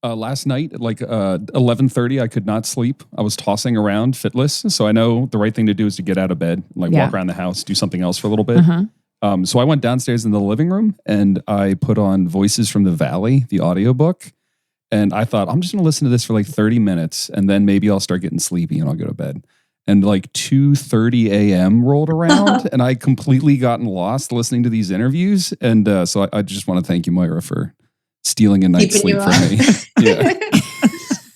Last night at like 11:30, I could not sleep. I was tossing around fitless. So I know the right thing to do is to get out of bed, like walk around the house, do something else for a little bit. So I went downstairs in the living room and I put on Voices from the Valley, the audiobook. And I thought, I'm just going to listen to this for like 30 minutes and then maybe I'll start getting sleepy and I'll go to bed. And like 2:30 a.m. rolled around and I completely gotten lost listening to these interviews. And so I just want to thank you, Moira, for stealing a night's sleep from me. Yeah.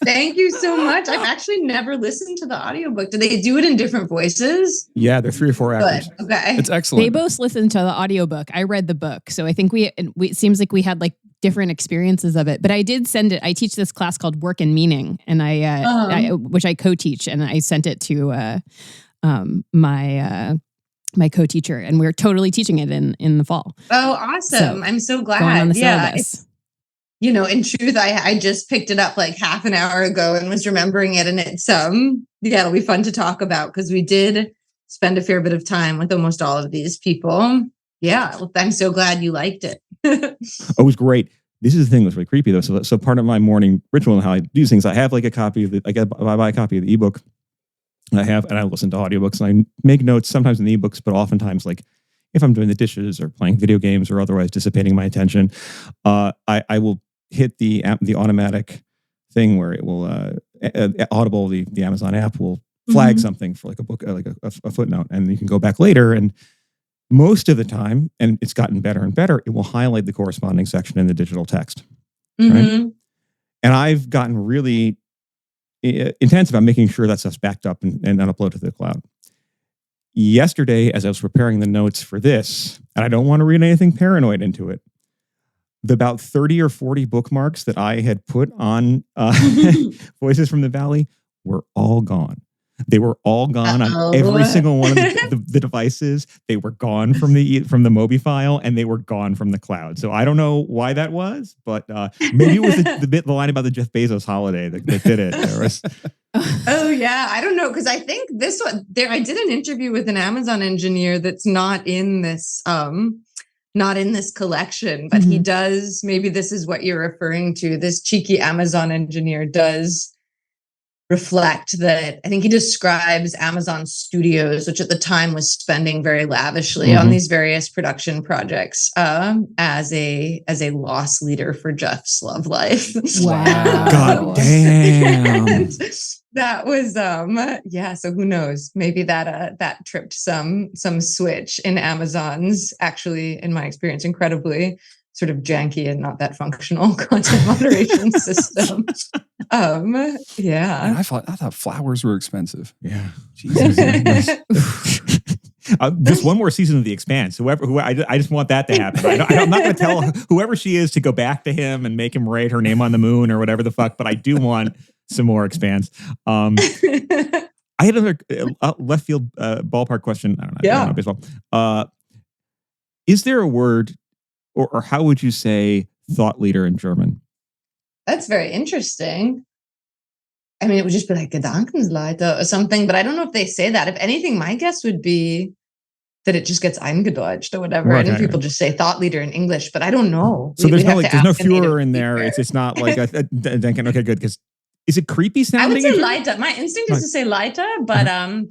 Thank you so much. I've actually never listened to the audiobook. Do they do it in different voices? Yeah, they're 3 or 4 actors. Good. Okay. It's excellent. They both listened to the audiobook. I read the book. So I think it seems like we had like different experiences of it. But I did send it. I teach this class called Work and Meaning, and which I co-teach, and I sent it to my co-teacher, and we're totally teaching it in the fall. Oh, awesome. So, I'm so glad. Going on the syllabus. In truth, I just picked it up like half an hour ago and was remembering it. And it's, it'll be fun to talk about because we did spend a fair bit of time with almost all of these people. Yeah. Well, I'm so glad you liked it. It was great. This is the thing that's really creepy though. So part of my morning ritual and how I do things, I have like a copy of I buy a copy of the ebook and I listen to audiobooks and I make notes sometimes in the ebooks, but oftentimes like if I'm doing the dishes or playing video games or otherwise dissipating my attention, I will hit the automatic thing where it will Audible, the Amazon app will flag something for like a book, like a footnote, and you can go back later. And most of the time, and it's gotten better and better, it will highlight the corresponding section in the digital text. Right? And I've gotten really intense about making sure that stuff's backed up and uploaded to the cloud. Yesterday, as I was preparing the notes for this, and I don't want to read anything paranoid into it, the about 30 or 40 bookmarks that I had put on Voices from the Valley were all gone. They were all gone on every single one of the devices. They were gone from the Mobi file, and they were gone from the cloud. So I don't know why that was, but maybe it was the line about the Jeff Bezos holiday that did it. Oh yeah, I don't know, because I think this one there. I did an interview with an Amazon engineer that's not in this collection, but he does. Maybe this is what you're referring to. This cheeky Amazon engineer does reflect that. I think he describes Amazon Studios, which at the time was spending very lavishly on these various production projects, as a loss leader for Jeff's love life. Wow. God damn. That was so who knows, maybe that tripped some switch in Amazon's, actually, in my experience, incredibly sort of janky and not that functional content moderation system. Man, I thought flowers were expensive. Yeah. Jesus. Just one more season of The Expanse. I just want that to happen. I'm not going to tell whoever she is to go back to him and make him write her name on the moon or whatever the fuck, but I do want some more Expanse. I had another left field ballpark question. I don't know baseball. Is there a word, or how would you say thought leader in German? That's very interesting. I mean, it would just be like Gedankensleiter or something, but I don't know if they say that. If anything, my guess would be that it just gets eingedeutscht or whatever, right, and people just say thought leader in English, but I don't know. So there's no Führer in there. It's not like a Denken. Okay, good. Because is it creepy sounding? I would say Leiter. My instinct is to say Leiter, but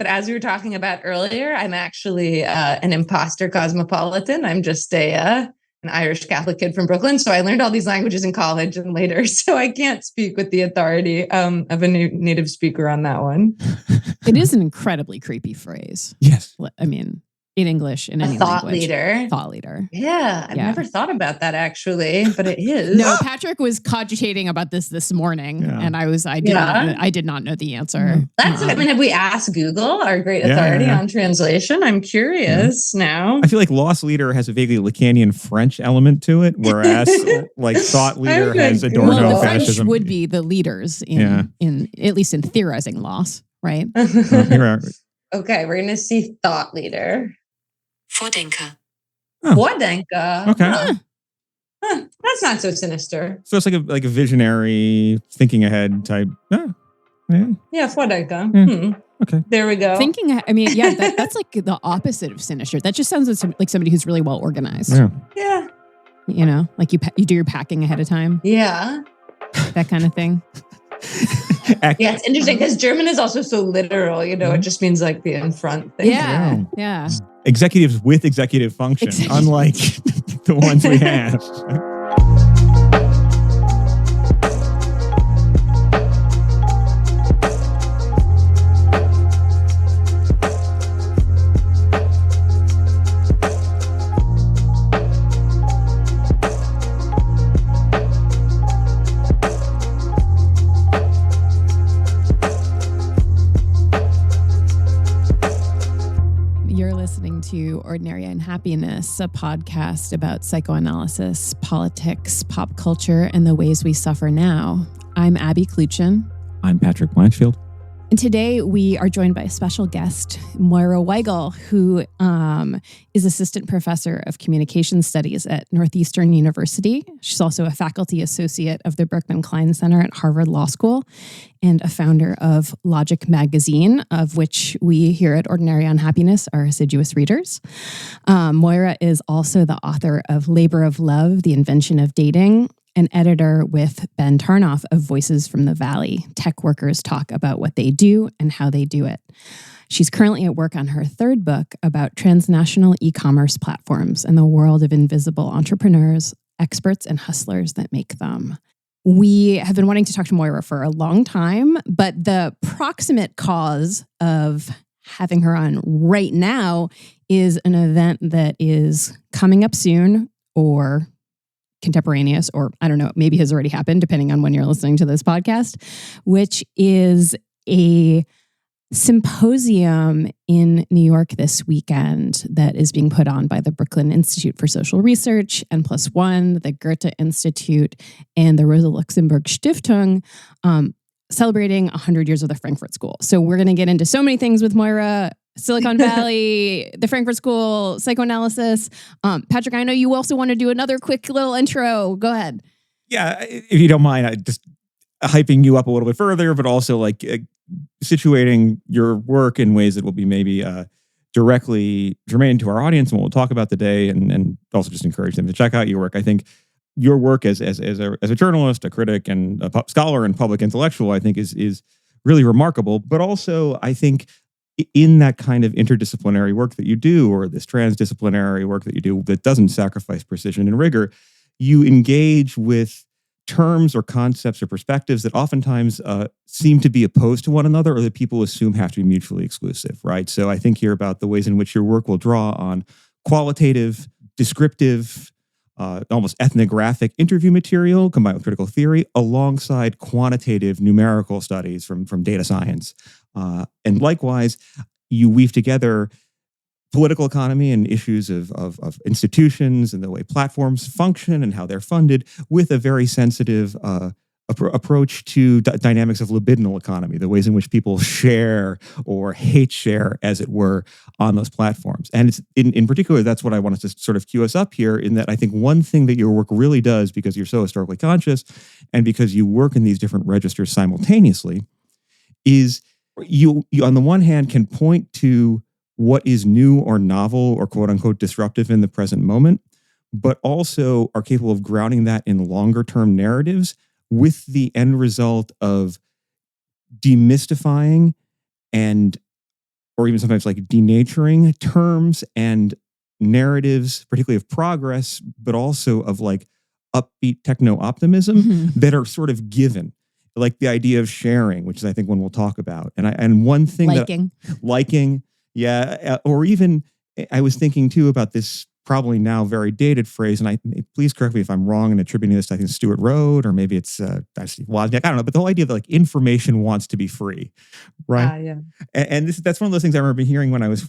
as we were talking about earlier, I'm actually an imposter cosmopolitan. I'm just an Irish Catholic kid from Brooklyn. So I learned all these languages in college and later. So I can't speak with the authority of a native speaker on that one. It is an incredibly creepy phrase. Yes. I mean, in English, in any thought language. Leader. Thought leader. Yeah. I've never thought about that actually, but it is. No, Patrick was cogitating about this morning, and I did not know the answer. That's I mean, have we asked Google, our great authority on translation? I'm curious now. I feel like loss leader has a vaguely Lacanian French element to it, whereas like thought leader has Adorno the French fascism. would be the leaders in at least in theorizing loss, right? Okay, we're gonna see thought leader. Vordenker. Vordenker. Okay. That's not so sinister. So it's like a visionary, thinking ahead type. Yeah, Vordenker. Okay. There we go. Thinking, I mean, that's like the opposite of sinister. That just sounds like somebody who's really well organized. Yeah. You know, like you do your packing ahead of time. Yeah. that kind of thing. Yeah, it's interesting because German is also so literal, it just means like the in front thing. Yeah. Executives with executive function, unlike the ones we have. To Ordinary Unhappiness, a podcast about psychoanalysis, politics, pop culture, and the ways we suffer now. I'm Abby Kluchin. I'm Patrick Blanchfield. And today we are joined by a special guest, Moira Weigel, who is assistant professor of communication studies at Northeastern University. She's also a faculty associate of the Berkman Klein Center at Harvard Law School and a founder of Logic Magazine, of which we here at Ordinary Unhappiness are assiduous readers. Moira is also the author of Labor of Love, The Invention of Dating, an editor with Ben Tarnoff of Voices from the Valley. Tech workers talk about what they do and how they do it. She's currently at work on her third book about transnational e-commerce platforms and the world of invisible entrepreneurs, experts, and hustlers that make them. We have been wanting to talk to Moira for a long time, but the proximate cause of having her on right now is an event that is coming up soon or contemporaneous, or I don't know, maybe has already happened, depending on when you're listening to this podcast, which is a symposium in New York this weekend that is being put on by the Brooklyn Institute for Social Research, N+1, the Goethe Institute, and the Rosa Luxemburg Stiftung, celebrating 100 years of the Frankfurt School. So we're going to get into so many things with Moira. Silicon Valley, the Frankfurt School, psychoanalysis. Patrick, I know you also want to do another quick little intro. Go ahead. Yeah, if you don't mind, I just hyping you up a little bit further, but also like situating your work in ways that will be maybe directly germane to our audience and what we'll talk about today, and also just encourage them to check out your work. I think your work as a journalist, a critic, and a scholar and public intellectual, I think is really remarkable. But also, I think in that kind of interdisciplinary work that you do, or this transdisciplinary work that you do that doesn't sacrifice precision and rigor, you engage with terms or concepts or perspectives that oftentimes seem to be opposed to one another, or that people assume have to be mutually exclusive, right? So I think here about the ways in which your work will draw on qualitative, descriptive, almost ethnographic interview material combined with critical theory alongside quantitative numerical studies from data science. And likewise, you weave together political economy and issues of institutions and the way platforms function and how they're funded with a very sensitive approach to dynamics of libidinal economy, the ways in which people share or hate share, as it were, on those platforms. And it's in particular, that's what I wanted to sort of cue us up here, in that I think one thing that your work really does, because you're so historically conscious and because you work in these different registers simultaneously, is you on the one hand can point to what is new or novel or quote unquote disruptive in the present moment, but also are capable of grounding that in longer term narratives with the end result of demystifying and, or even sometimes like denaturing terms and narratives, particularly of progress, but also of like upbeat techno-optimism that are sort of given. Like the idea of sharing, which is I think one we'll talk about. And one thing liking, yeah, or even I was thinking too about this probably now very dated phrase, and please correct me if I'm wrong in attributing this to, I think, Stuart Rhodes, or maybe it's Wozniak, I don't know, but the whole idea that like information wants to be free, right? Yeah. And that's one of those things I remember hearing when I was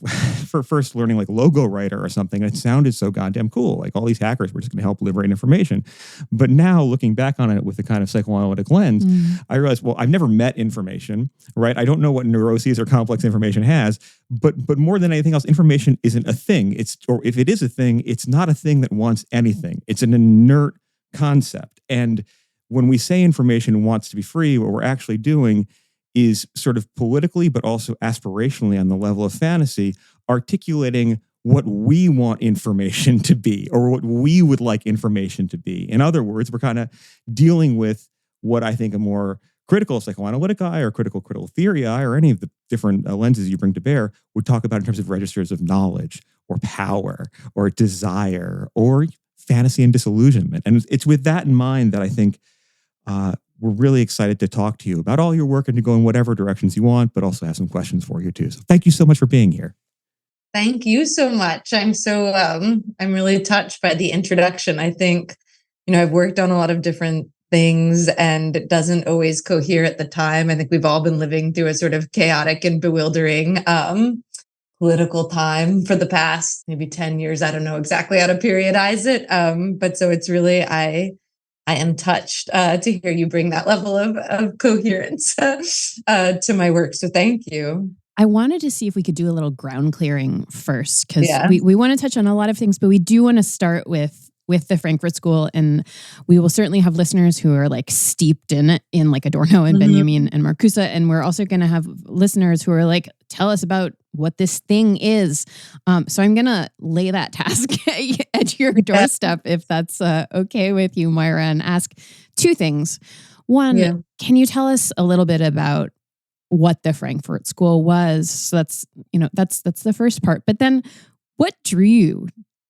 first learning like logo writer or something. And it sounded so goddamn cool. Like all these hackers were just going to help liberate information. But now looking back on it with a kind of psychoanalytic lens, I realized, well, I've never met information, right? I don't know what neuroses or complex information has, but more than anything else, information isn't a thing. Or if it is a thing, it's not a thing that wants anything. It's an inert concept. And when we say information wants to be free, what we're actually doing is sort of politically, but also aspirationally on the level of fantasy, articulating what we want information to be, or what we would like information to be. In other words, we're kind of dealing with what I think a more critical psychoanalytic eye or critical theory eye or any of the different lenses you bring to bear would talk about in terms of registers of knowledge or power or desire or fantasy and disillusionment. And it's with that in mind that I think we're really excited to talk to you about all your work and to go in whatever directions you want, but also have some questions for you too. So thank you so much for being here. Thank you so much. I'm really touched by the introduction. I think, I've worked on a lot of different things and it doesn't always cohere at the time. I think we've all been living through a sort of chaotic and bewildering political time for the past maybe 10 years. I don't know exactly how to periodize it. But so it's really, I am touched to hear you bring that level of coherence to my work. So thank you. I wanted to see if we could do a little ground clearing first, because we want to touch on a lot of things, but we do want to start with the Frankfurt School, and we will certainly have listeners who are like steeped in like Adorno and Benjamin and Marcuse, and we're also going to have listeners who are like, tell us about what this thing is. So I'm going to lay that task at your doorstep, if that's okay with you, Moira, and ask two things. One, can you tell us a little bit about what the Frankfurt School was? So that's the first part. But then what drew you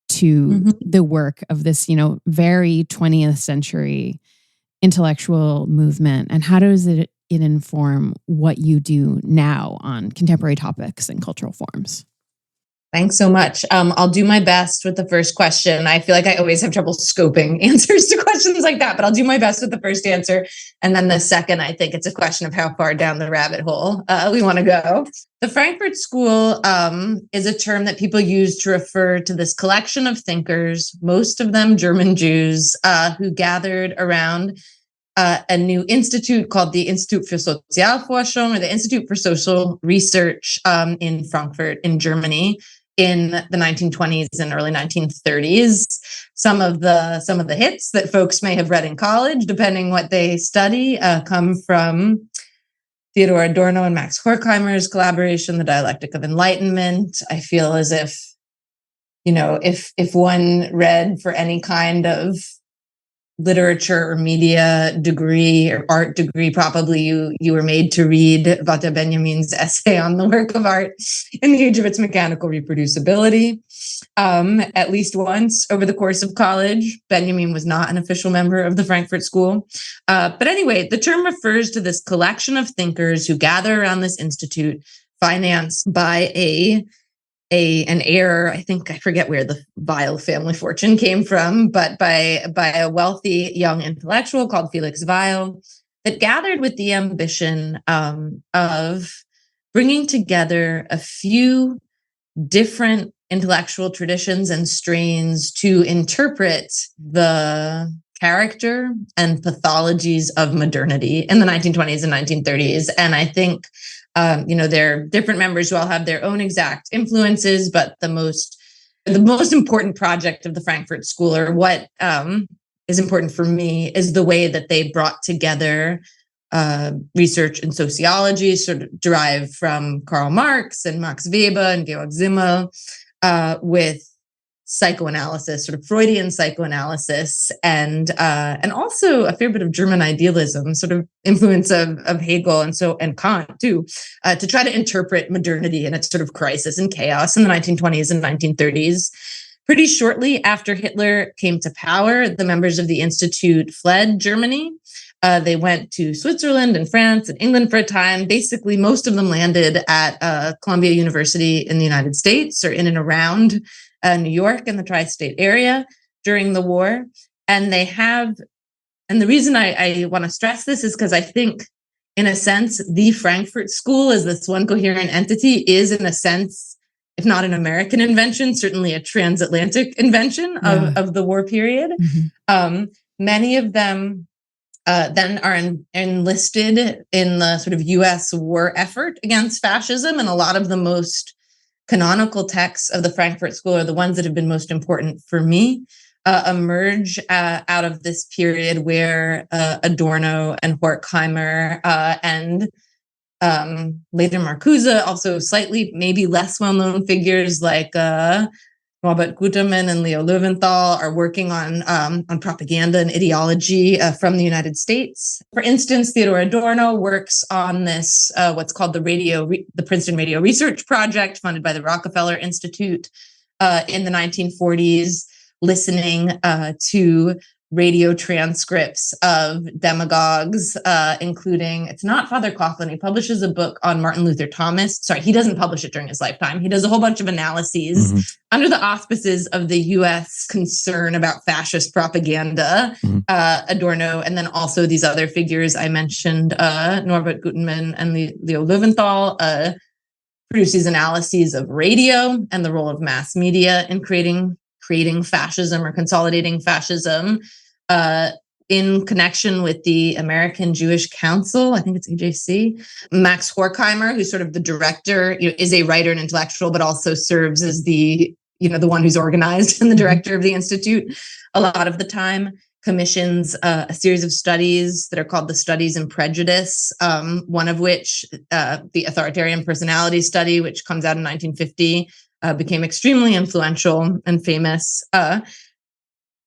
to the work of this, very 20th century intellectual movement, and how does it inform what you do now on contemporary topics and cultural forms? Thanks so much. I'll do my best with the first question. I feel like I always have trouble scoping answers to questions like that, but I'll do my best with the first answer. And then the second, I think it's a question of how far down the rabbit hole we want to go. The Frankfurt School is a term that people use to refer to this collection of thinkers, most of them German Jews, who gathered around a new institute called the Institut für Sozialforschung, or the Institute for Social Research in Frankfurt in Germany, in the 1920s and early 1930s. Some of the hits that folks may have read in college, depending what they study, come from Theodor Adorno and Max Horkheimer's collaboration, The Dialectic of Enlightenment. I feel as if, if one read for any kind of literature or media degree or art degree, probably you were made to read Walter Benjamin's essay on the work of art in the age of its mechanical reproducibility. At least once over the course of college. Benjamin was not an official member of the Frankfurt School. But anyway, the term refers to this collection of thinkers who gather around this institute, financed by an heir. I forget where the Weigel family fortune came from, but by a wealthy young intellectual called Felix Weigel, that gathered with the ambition of bringing together a few different intellectual traditions and strains to interpret the character and pathologies of modernity in the 1920s and 1930s. And I think there are different members who all have their own exact influences, but the most important project of the Frankfurt School, or what is important for me, is the way that they brought together research in sociology, sort of derived from Karl Marx and Max Weber and Georg Simmel, with psychoanalysis, sort of Freudian psychoanalysis, and also a fair bit of German idealism, sort of influence of Hegel and Kant too, to try to interpret modernity and its sort of crisis and chaos in the 1920s and 1930s. Pretty shortly after Hitler came to power, the members of the Institute fled Germany. They went to Switzerland and France and England for a time. Basically, most of them landed at Columbia University in the United States, or in and around New York and the tri-state area during the war. And the reason I want to stress this is because I think, in a sense, the Frankfurt School as this one coherent entity is, in a sense, if not an American invention, certainly a transatlantic invention of the war period. Mm-hmm. Many of them then are enlisted in the sort of U.S. war effort against fascism, and a lot of the most canonical texts of the Frankfurt School are the ones that have been most important for me, emerge out of this period where Adorno and Horkheimer and later Marcuse, also slightly maybe less well-known figures like Norbert Guterman and Leo Löwenthal are working on propaganda and ideology from the United States. For instance, Theodor Adorno works on this, what's called the Princeton Radio Research Project, funded by the Rockefeller Institute in the 1940s, listening to radio transcripts of demagogues, including, it's not Father Coughlin. He publishes a book on Martin Luther Thomas. Sorry, he doesn't publish it during his lifetime. He does a whole bunch of analyses under the auspices of the U.S. concern about fascist propaganda, Adorno, and then also these other figures I mentioned, Norbert Guterman and Leo Löwenthal, produce these analyses of radio and the role of mass media in creating fascism or consolidating fascism. In connection with the American Jewish Council, I think it's AJC, Max Horkheimer, who's sort of the director, is a writer and intellectual, but also serves as the one who's organized and the director of the Institute a lot of the time, commissions a series of studies that are called the Studies in Prejudice, one of which, the Authoritarian Personality Study, which comes out in 1950, became extremely influential and famous.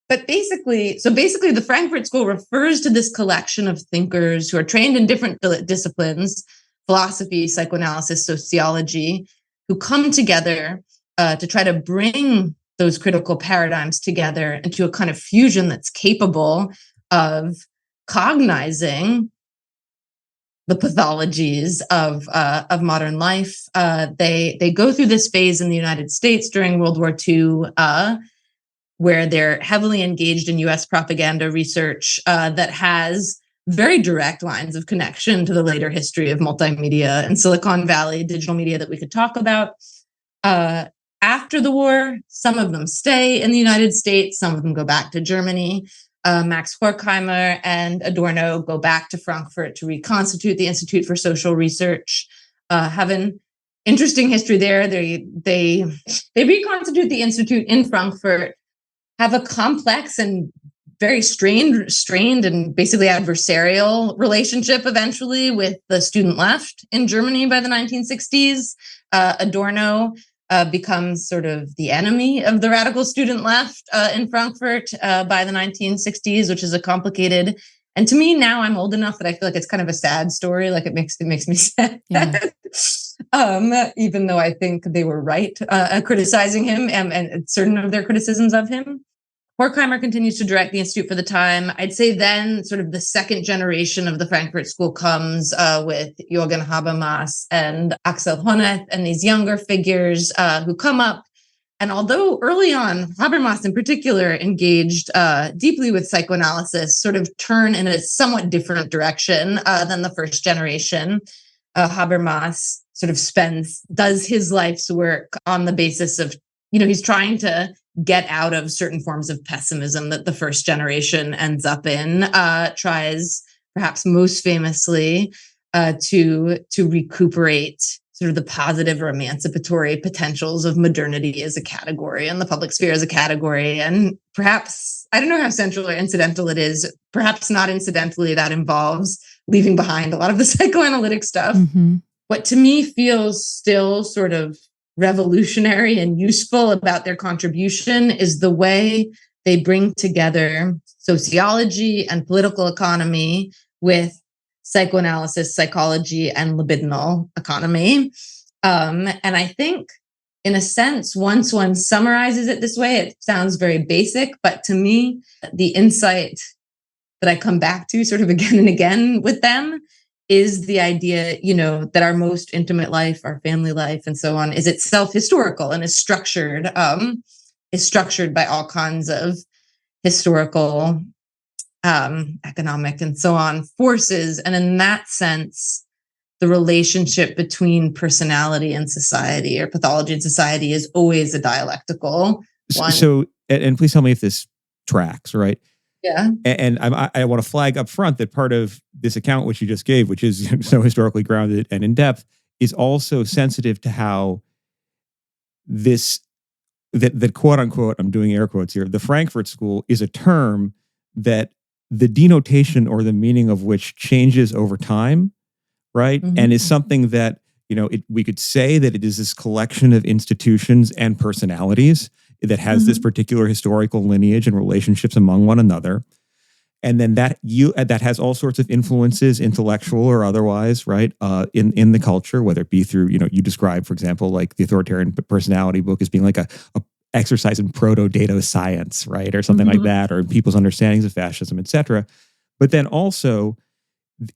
But basically, the Frankfurt School refers to this collection of thinkers who are trained in different disciplines, philosophy, psychoanalysis, sociology, who come together to try to bring those critical paradigms together into a kind of fusion that's capable of cognizing the pathologies of modern life. They go through this phase in the United States during World War II, where they're heavily engaged in U.S. propaganda research that has very direct lines of connection to the later history of multimedia and Silicon Valley digital media that we could talk about. After the war, some of them stay in the United States, some of them go back to Germany. Max Horkheimer and Adorno go back to Frankfurt to reconstitute the Institute for Social Research, have an interesting history there. They reconstitute the Institute in Frankfurt, have a complex and very strained and basically adversarial relationship eventually with the student left in Germany by the 1960s. Adorno becomes sort of the enemy of the radical student left in Frankfurt by the 1960s, which is a complicated, and to me now I'm old enough that I feel like it's kind of a sad story. Like it makes me sad. Yeah. Even though I think they were right criticizing him and certain of their criticisms of him. Horkheimer continues to direct the Institute for the time. I'd say then sort of the second generation of the Frankfurt School comes with Jürgen Habermas and Axel Honneth and these younger figures who come up. And although early on, Habermas in particular engaged deeply with psychoanalysis, sort of turn in a somewhat different direction than the first generation. Habermas sort of does his life's work on the basis of, he's trying to get out of certain forms of pessimism that the first generation ends up in, tries perhaps most famously to recuperate sort of the positive or emancipatory potentials of modernity as a category and the public sphere as a category. And perhaps, I don't know how central or incidental it is, perhaps not incidentally, that involves leaving behind a lot of the psychoanalytic stuff. Mm-hmm. What to me feels still sort of revolutionary and useful about their contribution is the way they bring together sociology and political economy with psychoanalysis, psychology, and libidinal economy. And I think, in a sense, once one summarizes it this way, it sounds very basic, but to me, the insight that I come back to sort of again and again with them is the idea, that our most intimate life, our family life, and so on, is itself historical and is structured by all kinds of historical, economic, and so on forces. And in that sense, the relationship between personality and society, or pathology and society, is always a dialectical one. So, and please tell me if this tracks, right? Yeah. And I want to flag up front that part of this account, which you just gave, which is so historically grounded and in depth, is also sensitive to how that quote unquote, I'm doing air quotes here, the Frankfurt School is a term that the denotation or the meaning of which changes over time, right? Mm-hmm. And is something that, we could say that it is this collection of institutions and personalities. that has this particular historical lineage and relationships among one another. And then that has all sorts of influences, intellectual or otherwise, right? In the culture, whether it be through, you describe, for example, like the authoritarian personality book as being like a exercise in proto-data science, right? Or something like that, or people's understandings of fascism, et cetera. But then also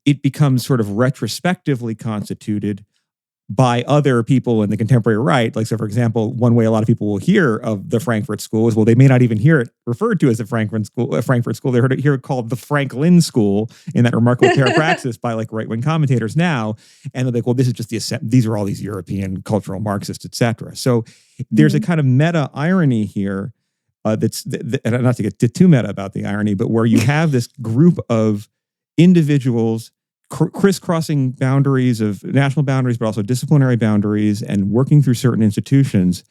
it becomes sort of retrospectively constituted by other people in the contemporary right. Like, so for example, one way a lot of people will hear of the Frankfurt School is, well, they may not even hear it referred to as the Frankfurt School. They hear it called the Franklin School in that remarkable parapraxis by like right-wing commentators now. And they're like, well, this is just these are all these European cultural Marxists, et cetera. So there's a kind of meta irony here that's not to get too meta about the irony, but where you have this group of individuals crisscrossing boundaries of national boundaries, but also disciplinary boundaries, and working through certain institutions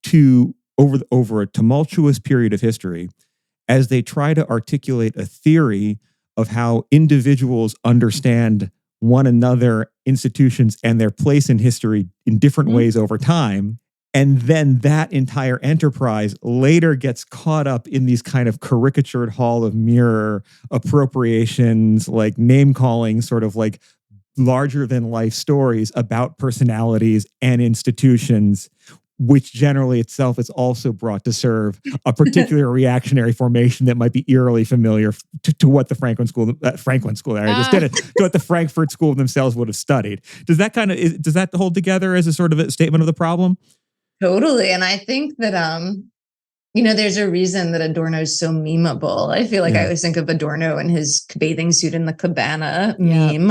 to over a tumultuous period of history, as they try to articulate a theory of how individuals understand one another, institutions, and their place in history in different ways over time. And then that entire enterprise later gets caught up in these kind of caricatured hall of mirror appropriations, like name calling, sort of like larger than life stories about personalities and institutions, which generally itself is also brought to serve a particular reactionary formation that might be eerily familiar to what the Franklin School, to what the Frankfurt School themselves would have studied. Does that hold together as a sort of a statement of the problem? Totally. And I think that, there's a reason that Adorno is so memeable. I feel like I always think of Adorno and his bathing suit in the cabana meme.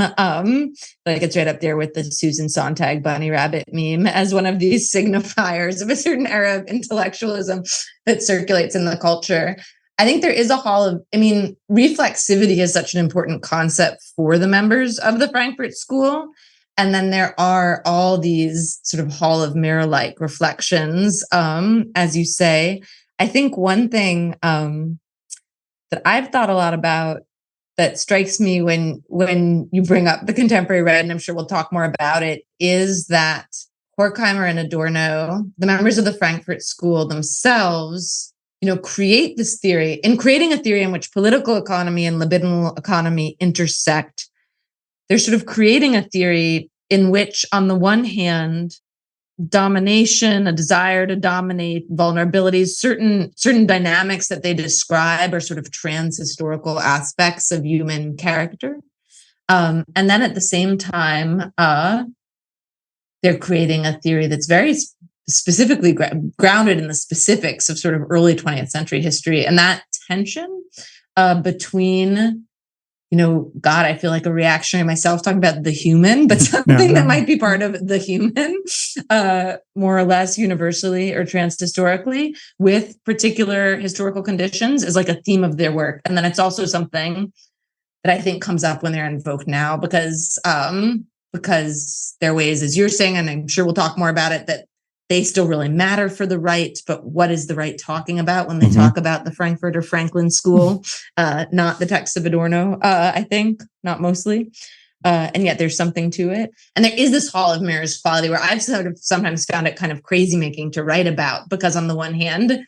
Like it's right up there with the Susan Sontag bunny rabbit meme as one of these signifiers of a certain era of intellectualism that circulates in the culture. I think there is reflexivity is such an important concept for the members of the Frankfurt School. And then there are all these sort of hall of mirror-like reflections, as you say. I think one thing that I've thought a lot about that strikes me when you bring up the contemporary right, and I'm sure we'll talk more about it, is that Horkheimer and Adorno, the members of the Frankfurt School themselves, create this theory. In creating a theory in which political economy and libidinal economy intersect, they're sort of creating a theory in which, on the one hand, domination, a desire to dominate, vulnerabilities, certain dynamics that they describe are sort of trans-historical aspects of human character. And then at the same time, they're creating a theory that's very specifically grounded in the specifics of sort of early 20th century history. And that tension between God, I feel like a reactionary myself talking about the human, but something that might be part of the human, more or less universally or trans-historically, with particular historical conditions is like a theme of their work. And then it's also something that I think comes up when they're invoked now because there are ways, as you're saying, and I'm sure we'll talk more about it, that they still really matter for the right, but what is the right talking about when they talk about the Frankfurt or Franklin School, not the texts of Adorno, I think, not mostly. And yet there's something to it. And there is this hall of mirrors quality where I've sort of sometimes found it kind of crazy making to write about, because on the one hand,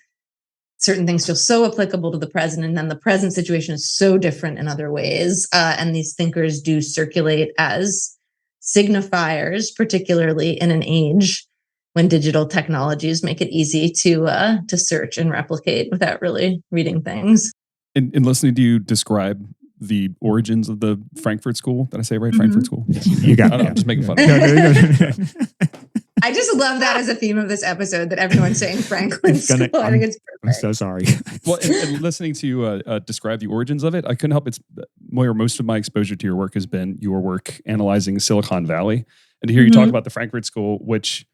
certain things feel so applicable to the present, and then the present situation is so different in other ways. And these thinkers do circulate as signifiers, particularly in an age when digital technologies make it easy to search and replicate without really reading things. In listening to you describe the origins of the Frankfurt School, did I say right? Frankfurt School? You got it. I'm just making fun of it. I just love that as a theme of this episode, that everyone's saying Franklin School. I think it's perfect. I'm so sorry. Well, and listening to you describe the origins of it, I couldn't help it. Moira, most of my exposure to your work has been your work analyzing Silicon Valley. And to hear you talk about the Frankfurt School, which,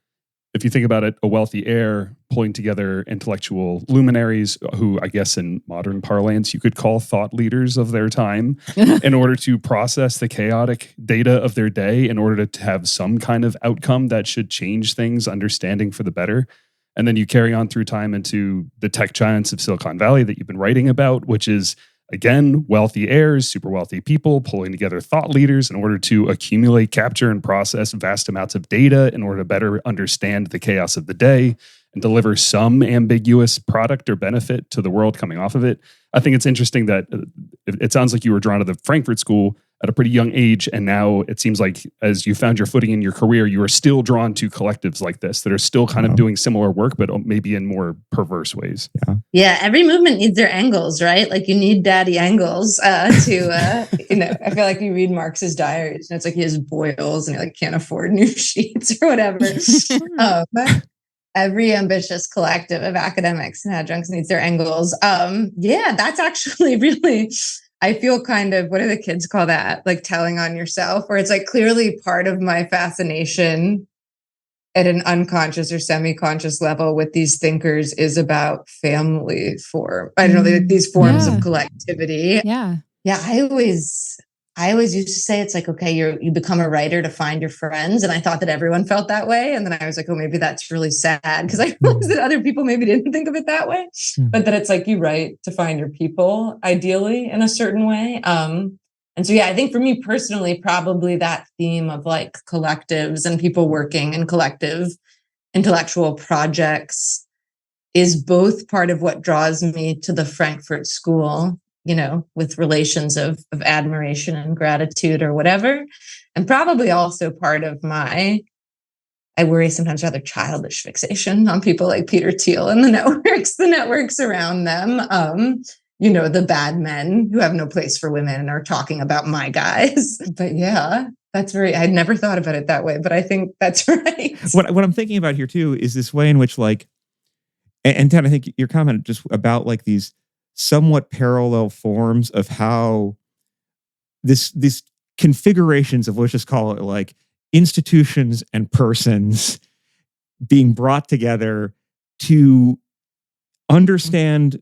if you think about it, a wealthy heir pulling together intellectual luminaries who, I guess in modern parlance, you could call thought leaders of their time, in order to process the chaotic data of their day, in order to have some kind of outcome that should change things, understanding for the better. And then you carry on through time into the tech giants of Silicon Valley that you've been writing about, which is, again, wealthy heirs, super wealthy people pulling together thought leaders in order to accumulate, capture, and process vast amounts of data in order to better understand the chaos of the day, and deliver some ambiguous product or benefit to the world coming off of it. I think it's interesting that it sounds like you were drawn to the Frankfurt School at a pretty young age, and now it seems like as you found your footing in your career, you are still drawn to collectives like this that are still kind of doing similar work, but maybe in more perverse ways. Yeah, every movement needs their angles, right? Like you need daddy angles to, I feel like you read Marx's diaries and it's like he has boils and he like can't afford new sheets or whatever. Every ambitious collective of academics and adjuncts needs their angles. That's actually really, I feel kind of, what do the kids call that? Like telling on yourself, where it's like clearly part of my fascination at an unconscious or semi-conscious level with these thinkers is about family form. I don't know, these forms of collectivity. Yeah. Yeah. I always used to say it's like, okay, you become a writer to find your friends. And I thought that everyone felt that way. And then I was like, oh, maybe that's really sad, because I realized that other people maybe didn't think of it that way. But that it's like you write to find your people, ideally, in a certain way. And so, I think for me personally, probably that theme of like collectives and people working in collective intellectual projects is both part of what draws me to the Frankfurt School, with relations of admiration and gratitude or whatever. And probably also part of I worry sometimes rather childish fixation on people like Peter Thiel and the networks around them. The bad men who have no place for women and are talking about my guys. But I'd never thought about it that way, but I think that's right. What I'm thinking about here too is this way in which and Ted, I think your comment just about like these somewhat parallel forms of how these configurations of, let's just call it like institutions and persons being brought together to understand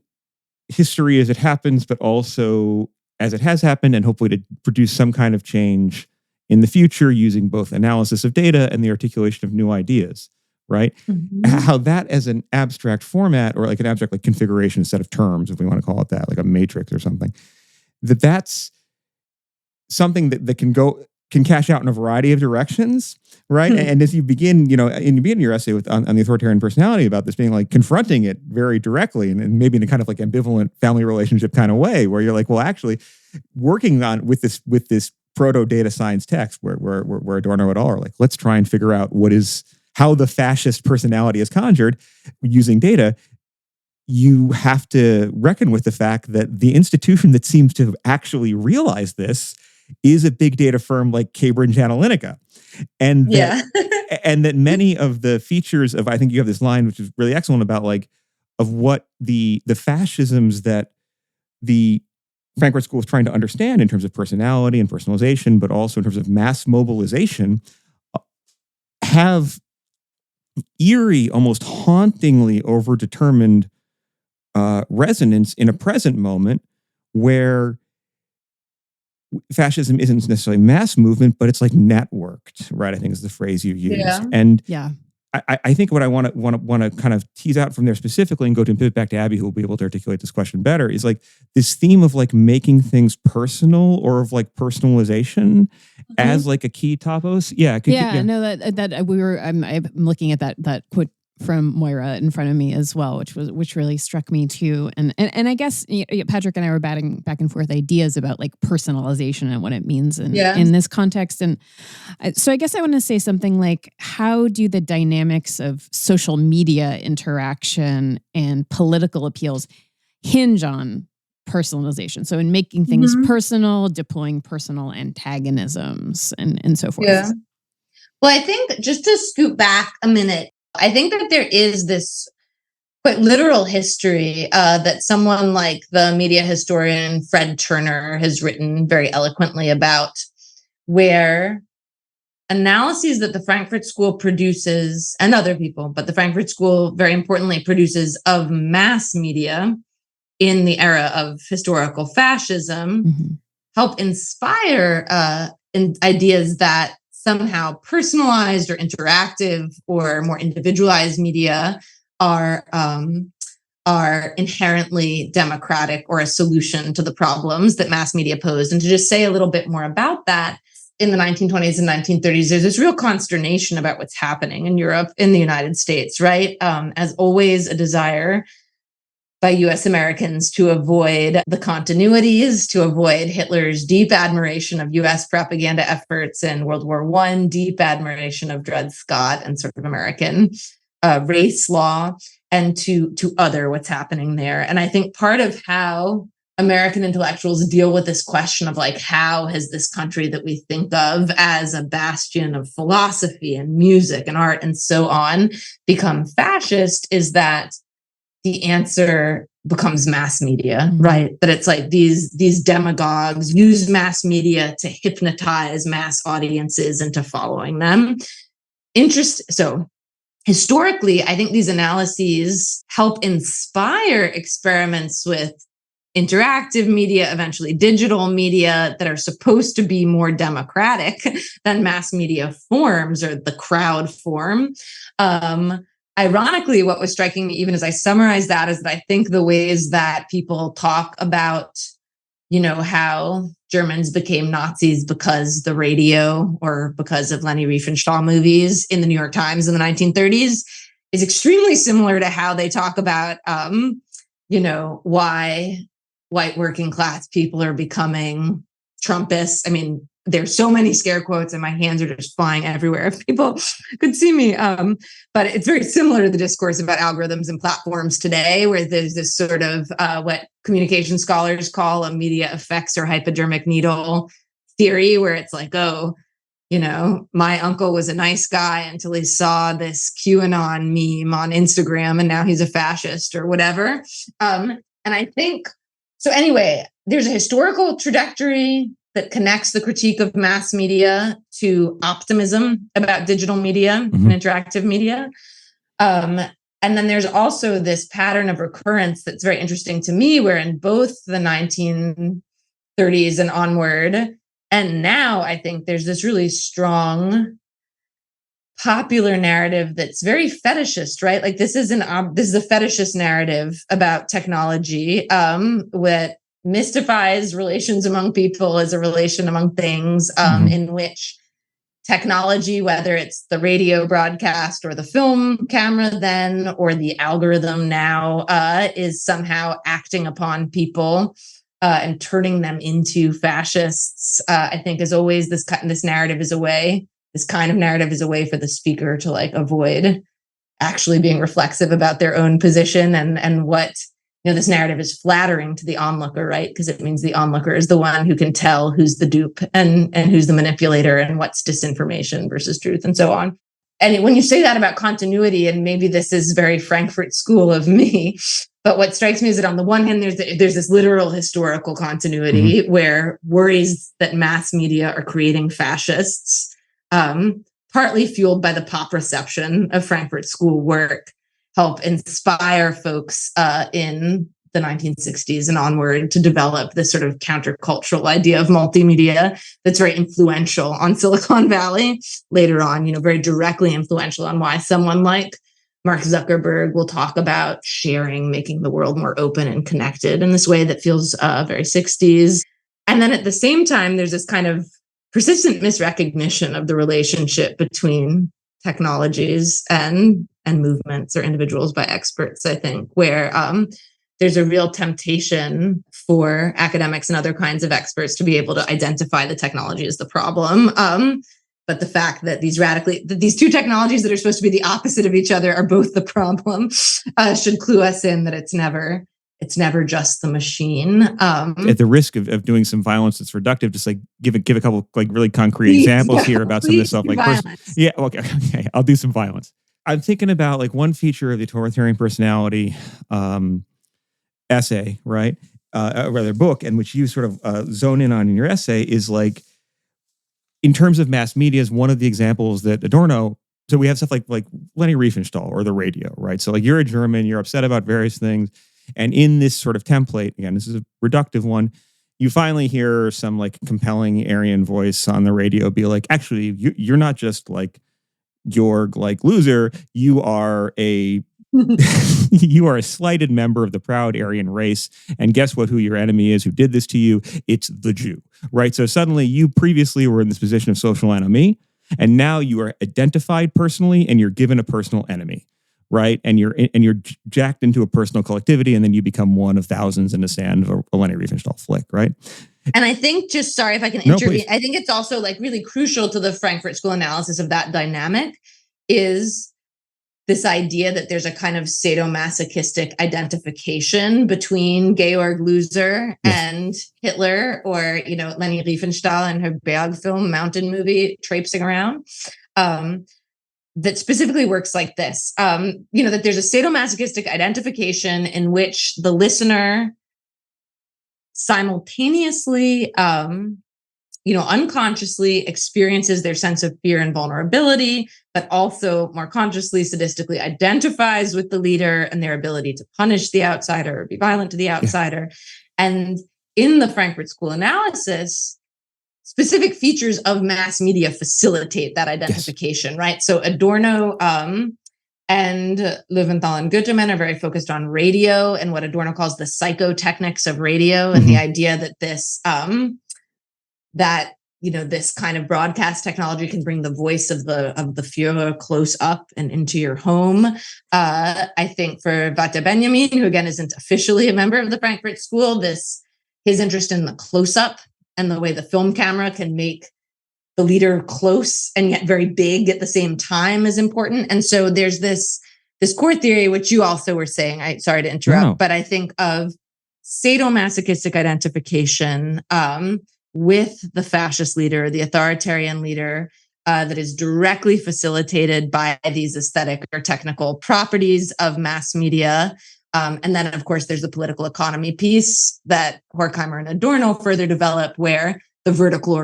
history as it happens, but also as it has happened, and hopefully to produce some kind of change in the future using both analysis of data and the articulation of new ideas. Right? How that as an abstract format, or like an abstract like configuration set of terms, if we want to call it that, like a matrix or something, that's something that can cash out in a variety of directions, right? And as you begin, your essay on the authoritarian personality about this being like confronting it very directly and maybe in a kind of like ambivalent family relationship kind of way, where you're like, well, actually working on with this proto data science text where Adorno et al. Are like, let's try and figure out how the fascist personality is conjured using data. You have to reckon with the fact that the institution that seems to actually realize this is a big data firm like Cambridge Analytica. And that many of the features of, I think you have this line, which is really excellent, about like, of what the fascisms that the Frankfurt School is trying to understand in terms of personality and personalization, but also in terms of mass mobilization, have eerie, almost hauntingly overdetermined resonance in a present moment where fascism isn't necessarily mass movement, but it's like networked, right? I think is the phrase you used. Yeah. And I think what I want to kind of tease out from there specifically and go to pivot back to Abby, who will be able to articulate this question better, is like this theme of like making things personal, or of like personalization as like a key topos. I'm looking at that quote from Moira in front of me as well, which really struck me too. And I guess Patrick and I were batting back and forth ideas about like personalization and what it means in this context. And so I guess I want to say something like, how do the dynamics of social media interaction and political appeals hinge on personalization? So in making things personal, deploying personal antagonisms and so forth. Yeah. Well, I think just to scoot back a minute, I think that there is this quite literal history that someone like the media historian Fred Turner has written very eloquently about, where analyses that the Frankfurt School produces, and other people, but the Frankfurt School very importantly produces, of mass media in the era of historical fascism help inspire ideas that somehow personalized or interactive or more individualized media are inherently democratic or a solution to the problems that mass media pose. And to just say a little bit more about that, in the 1920s and 1930s, there's this real consternation about what's happening in Europe, in the United States, right? As always, a desire by US Americans to avoid the continuities, to avoid Hitler's deep admiration of US propaganda efforts in World War I, deep admiration of Dred Scott and sort of American race law, and to other what's happening there. And I think part of how American intellectuals deal with this question of like, how has this country that we think of as a bastion of philosophy and music and art and so on become fascist, is that the answer becomes mass media, right? That it's like these demagogues use mass media to hypnotize mass audiences into following them. So historically, I think these analyses help inspire experiments with interactive media, eventually digital media, that are supposed to be more democratic than mass media forms or the crowd form. Ironically, what was striking me, even as I summarize that, is that I think the ways that people talk about, how Germans became Nazis because the radio or because of Leni Riefenstahl movies in the New York Times in the 1930s is extremely similar to how they talk about, why white working class people are becoming Trumpists. I mean, there's so many scare quotes and my hands are just flying everywhere if people could see me. But it's very similar to the discourse about algorithms and platforms today, where there's this sort of what communication scholars call a media effects or hypodermic needle theory, where it's like, my uncle was a nice guy until he saw this QAnon meme on Instagram and now he's a fascist or whatever. And I think, so anyway, there's a historical trajectory that connects the critique of mass media to optimism about digital media and interactive media. And then there's also this pattern of recurrence that's very interesting to me, where in both the 1930s and onward, and now I think there's this really strong popular narrative that's very fetishist, right? Like this is a fetishist narrative about technology, that mystifies relations among people as a relation among things, in which technology, whether it's the radio broadcast or the film camera then, or the algorithm now, is somehow acting upon people and turning them into fascists. I think as always, this kind of narrative is a way for the speaker to like avoid actually being reflexive about their own position and what, this narrative is flattering to the onlooker, right? Because it means the onlooker is the one who can tell who's the dupe and who's the manipulator and what's disinformation versus truth and so on. And when you say that about continuity, and maybe this is very Frankfurt school of me, but what strikes me is that on the one hand, there's this literal historical continuity where worries that mass media are creating fascists, partly fueled by the pop reception of Frankfurt School work, help inspire folks in the 1960s and onward to develop this sort of countercultural idea of multimedia that's very influential on Silicon Valley later on, very directly influential on why someone like Mark Zuckerberg will talk about sharing, making the world more open and connected in this way that feels very 60s. And then at the same time, there's this kind of persistent misrecognition of the relationship between technologies and movements or individuals by experts, I think, where there's a real temptation for academics and other kinds of experts to be able to identify the technology as the problem. But the fact that these two technologies that are supposed to be the opposite of each other are both the problem should clue us in that it's never just the machine. At the risk of doing some violence that's reductive, just like give a couple like really concrete examples here about some of this stuff. Like okay, I'll do some violence. I'm thinking about like one feature of the authoritarian personality essay, right? Rather book, and which you sort of zone in on in your essay is like, in terms of mass media, is one of the examples that Adorno. So we have stuff like Leni Riefenstahl or the radio, right? So like you're a German, you're upset about various things. And in this sort of template, again, this is a reductive one, you finally hear some like compelling Aryan voice on the radio be like, actually, you're not just like, you're like loser, you are a You are a slighted member of the proud Aryan race. And guess what? Who your enemy is, who did this to you? It's the Jew, right? So suddenly you previously were in this position of social enemy, and now you are identified personally and you're given a personal enemy, right? And you're jacked into a personal collectivity, and then you become one of thousands in the sand of a Leni Riefenstahl flick, right? And I think, just sorry if I can intervene, I think it's also like really crucial to the Frankfurt School analysis of that dynamic is this idea that there's a kind of sadomasochistic identification between Georg Loser and Hitler, or, you know, Leni Riefenstahl and her Berg film, mountain movie, traipsing around, that specifically works like this. You know, that there's a sadomasochistic identification in which the listener simultaneously, unconsciously experiences their sense of fear and vulnerability, but also more consciously, sadistically identifies with the leader and their ability to punish the outsider or be violent to the outsider. Yeah. And in the Frankfurt School analysis, specific features of mass media facilitate that identification, right? So Adorno and Löwenthal and Goethemann are very focused on radio and what Adorno calls the psychotechnics of radio, and the idea that this this kind of broadcast technology can bring the voice of the Führer close up and into your home. I think for Walter Benjamin, who again isn't officially a member of the Frankfurt School, his interest in the close-up and the way the film camera can make the leader close and yet very big at the same time is important. And so there's this core theory, which you also were saying, sorry to interrupt, but I think of sadomasochistic identification with the fascist leader, the authoritarian leader, that is directly facilitated by these aesthetic or technical properties of mass media. And then, of course, there's the political economy piece that Horkheimer and Adorno further develop, where the vertical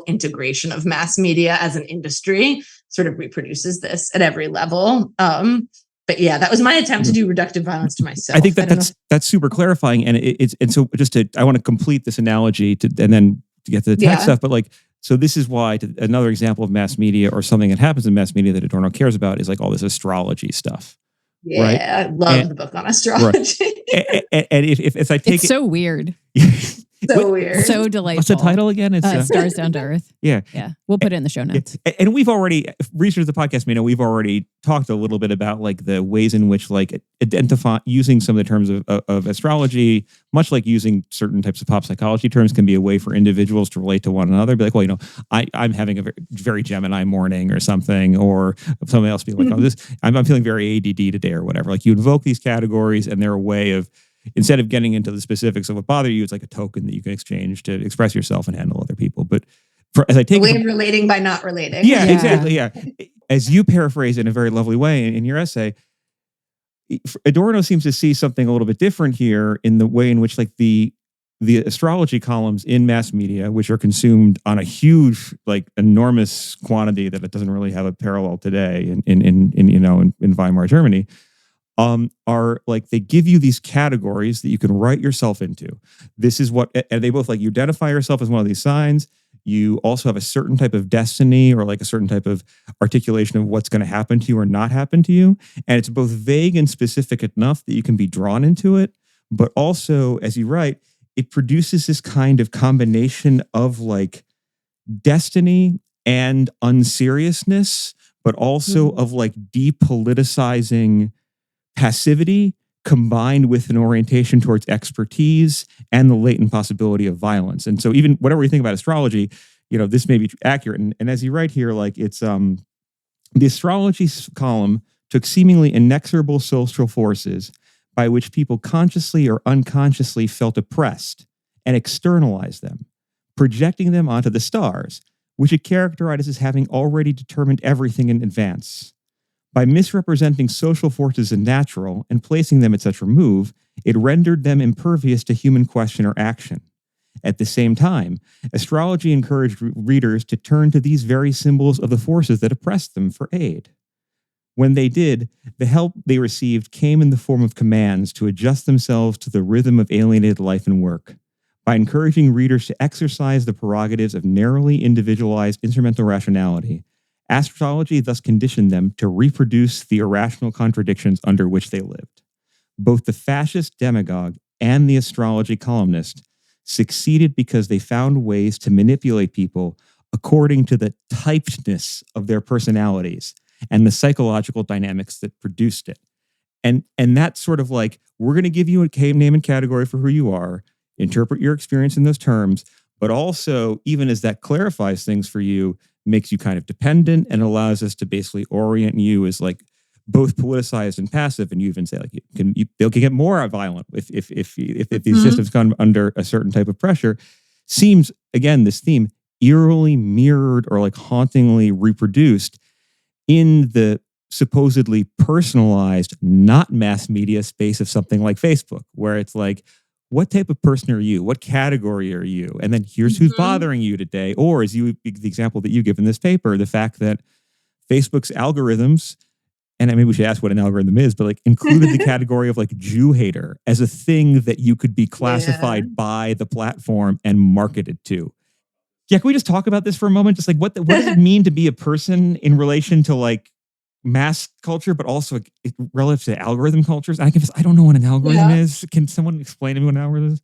integration of mass media as an industry sort of reproduces this at every level. But yeah, that was my attempt to do reductive violence to myself. I think that's super clarifying, and I want to complete this analogy and then to get to the tech stuff. But so this is why another example of mass media or something that happens in mass media that Adorno cares about is like all this astrology stuff. Yeah, right? I love the book on astrology. Right. and if I take it's so weird. So weird. So delightful. What's the title again? It's Stars Down to Earth. Yeah. We'll put it in the show notes. And we've already, researchers of the podcast, we've already talked a little bit about like the ways in which like using some of the terms of astrology, much like using certain types of pop psychology terms, can be a way for individuals to relate to one another. Be like, well, I'm having a very, very Gemini morning or something, or somebody else be like, I'm feeling very ADD today or whatever. Like you invoke these categories and they're a way of, instead of getting into the specifics of what bother you, it's like a token that you can exchange to express yourself and handle other people. But as I take a way of relating by not relating. Yeah, exactly. Yeah. As you paraphrase in a very lovely way in your essay, Adorno seems to see something a little bit different here in the way in which like the astrology columns in mass media, which are consumed on a huge, like enormous quantity that it doesn't really have a parallel today in Weimar Germany, are like, they give you these categories that you can write yourself into. This is what, and they both like, you identify yourself as one of these signs. You also have a certain type of destiny or like a certain type of articulation of what's going to happen to you or not happen to you. And it's both vague and specific enough that you can be drawn into it. But also, as you write, it produces this kind of combination of like destiny and unseriousness, but also of like depoliticizing passivity combined with an orientation towards expertise and the latent possibility of violence. And so even whatever you think about astrology, this may be accurate. And as you write here, like it's the astrology column took seemingly inexorable social forces by which people consciously or unconsciously felt oppressed and externalized them, projecting them onto the stars, which it characterized as having already determined everything in advance. By misrepresenting social forces as natural and placing them at such remove, it rendered them impervious to human question or action. At the same time, astrology encouraged readers to turn to these very symbols of the forces that oppressed them for aid. When they did, the help they received came in the form of commands to adjust themselves to the rhythm of alienated life and work. By encouraging readers to exercise the prerogatives of narrowly individualized instrumental rationality, Astrology thus conditioned them to reproduce the irrational contradictions under which they lived. Both the fascist demagogue and the astrology columnist succeeded because they found ways to manipulate people according to the typedness of their personalities and the psychological dynamics that produced it. And that's sort of like, we're going to give you a name and category for who you are, interpret your experience in those terms, but also, even as that clarifies things for you, makes you kind of dependent and allows us to basically orient you as like both politicized and passive. And you even say like they'll get more violent if these systems come under a certain type of pressure. Seems, again, this theme eerily mirrored or like hauntingly reproduced in the supposedly personalized, not mass media space of something like Facebook, where it's like, what type of person are you? What category are you? And then here's who's bothering you today. Or as the example that you give in this paper, the fact that Facebook's algorithms, and maybe we should ask what an algorithm is, but like included the category of like Jew hater as a thing that you could be classified by the platform and marketed to. Yeah, can we just talk about this for a moment? Just like what does it mean to be a person in relation to like mass culture, but also relative to algorithm cultures? I don't know what an algorithm is. Can someone explain to me what an algorithm is?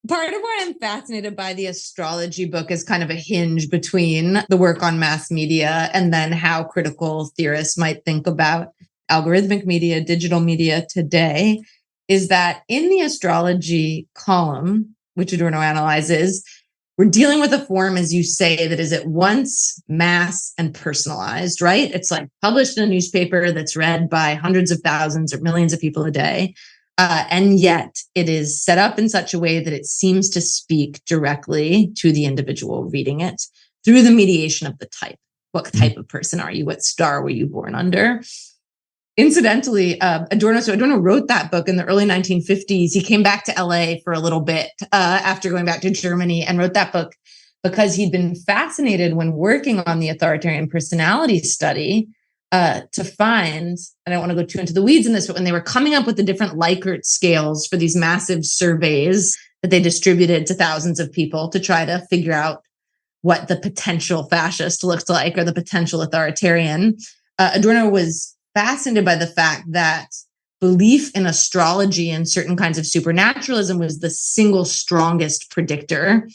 Part of why I'm fascinated by the astrology book is kind of a hinge between the work on mass media and then how critical theorists might think about algorithmic media, digital media today, is that in the astrology column, which Adorno analyzes, we're dealing with a form, as you say, that is at once mass and personalized, right? It's like published in a newspaper that's read by hundreds of thousands or millions of people a day. And yet it is set up in such a way that it seems to speak directly to the individual reading it through the mediation of the type. What type of person are you? What star were you born under? Incidentally, Adorno wrote that book in the early 1950s. He came back to LA for a little bit after going back to Germany and wrote that book because he'd been fascinated when working on the authoritarian personality study to find, I don't want to go too into the weeds in this, but when they were coming up with the different Likert scales for these massive surveys that they distributed to thousands of people to try to figure out what the potential fascist looked like or the potential authoritarian, Adorno was fascinated by the fact that belief in astrology and certain kinds of supernaturalism was the single strongest predictor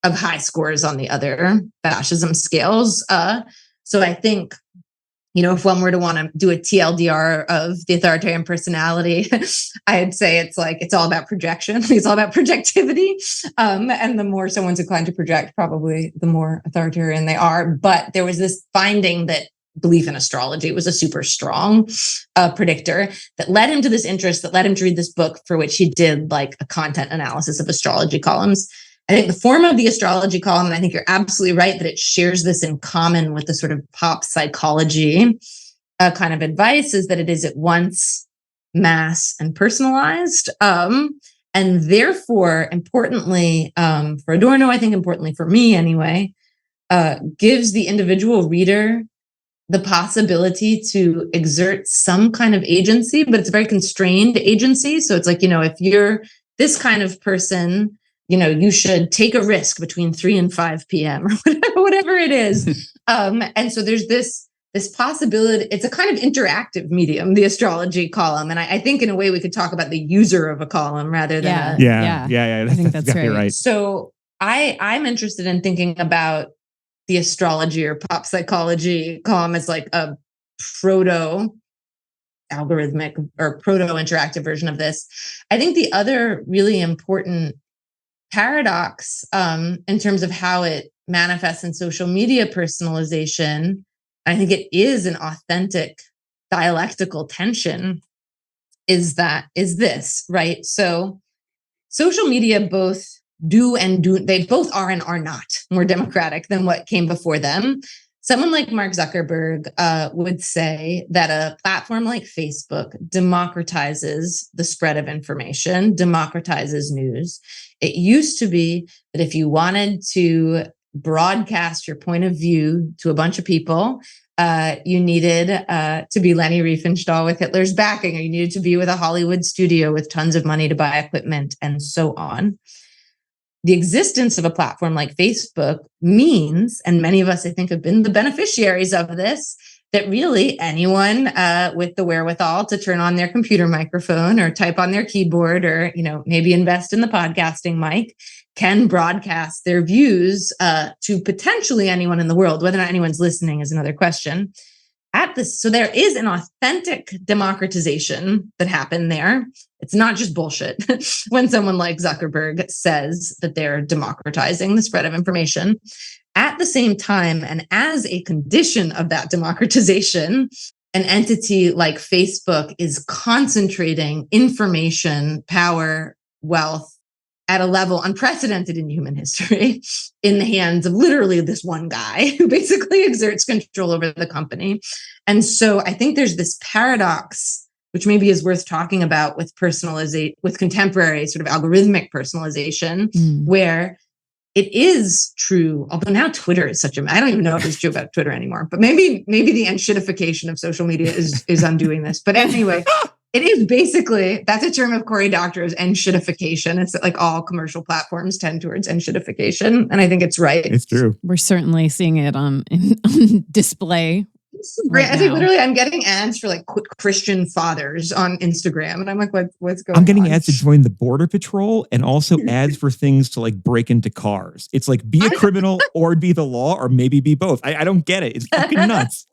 of high scores on the other fascism scales. So I think, if one were to want to do a TLDR of the authoritarian personality, I'd say it's all about projection. It's all about projectivity. And the more someone's inclined to project, probably the more authoritarian they are. But there was this finding that belief in astrology was a super strong predictor that led him to this interest, that led him to read this book for which he did like a content analysis of astrology columns. I think the form of the astrology column, and I think you're absolutely right that it shares this in common with the sort of pop psychology kind of advice, is that it is at once mass and personalized. And therefore, importantly, for Adorno, I think importantly for me anyway, gives the individual reader the possibility to exert some kind of agency, but it's a very constrained agency. So it's like, if you're this kind of person, you should take a risk between 3 and 5 p.m. or whatever it is. And so there's this possibility. It's a kind of interactive medium, the astrology column. And I think in a way we could talk about the user of a column rather than Yeah. I think that's right. So I'm interested in thinking about the astrology or pop psychology column as like a proto algorithmic or proto interactive version of this. I think the other really important paradox in terms of how it manifests in social media personalization, I think it is an authentic dialectical tension, is this, right? So social media both they both are and are not more democratic than what came before them. Someone like Mark Zuckerberg would say that a platform like Facebook democratizes the spread of information, democratizes news. It used to be that if you wanted to broadcast your point of view to a bunch of people, you needed to be Leni Riefenstahl with Hitler's backing, or you needed to be with a Hollywood studio with tons of money to buy equipment and so on. the existence of a platform like Facebook means, and many of us, I think, have been the beneficiaries of this, that really anyone with the wherewithal to turn on their computer microphone or type on their keyboard or, maybe invest in the podcasting mic can broadcast their views to potentially anyone in the world. Whether or not anyone's listening is another question. So there is an authentic democratization that happened there. It's not just bullshit when someone like Zuckerberg says that they're democratizing the spread of information. At the same time, and as a condition of that democratization, an entity like Facebook is concentrating information, power, wealth at a level unprecedented in human history in the hands of literally this one guy who basically exerts control over the company. And so I think there's this paradox, which maybe is worth talking about with contemporary sort of algorithmic personalization, where it is true, although now Twitter is I don't even know if it's true about Twitter anymore, but maybe the enshittification of social media is undoing this. But anyway, it is basically, that's a term of Cory Doctorow's, enshittification. It's like all commercial platforms tend towards enshittification. And I think it's right. It's true. We're certainly seeing it on display. Right, I think literally I'm getting ads for like Christian fathers on Instagram. And I'm like, what's going on? I'm getting ads to join the Border Patrol and also ads for things to like break into cars. It's like be a criminal or be the law or maybe be both. I don't get it. It's fucking nuts.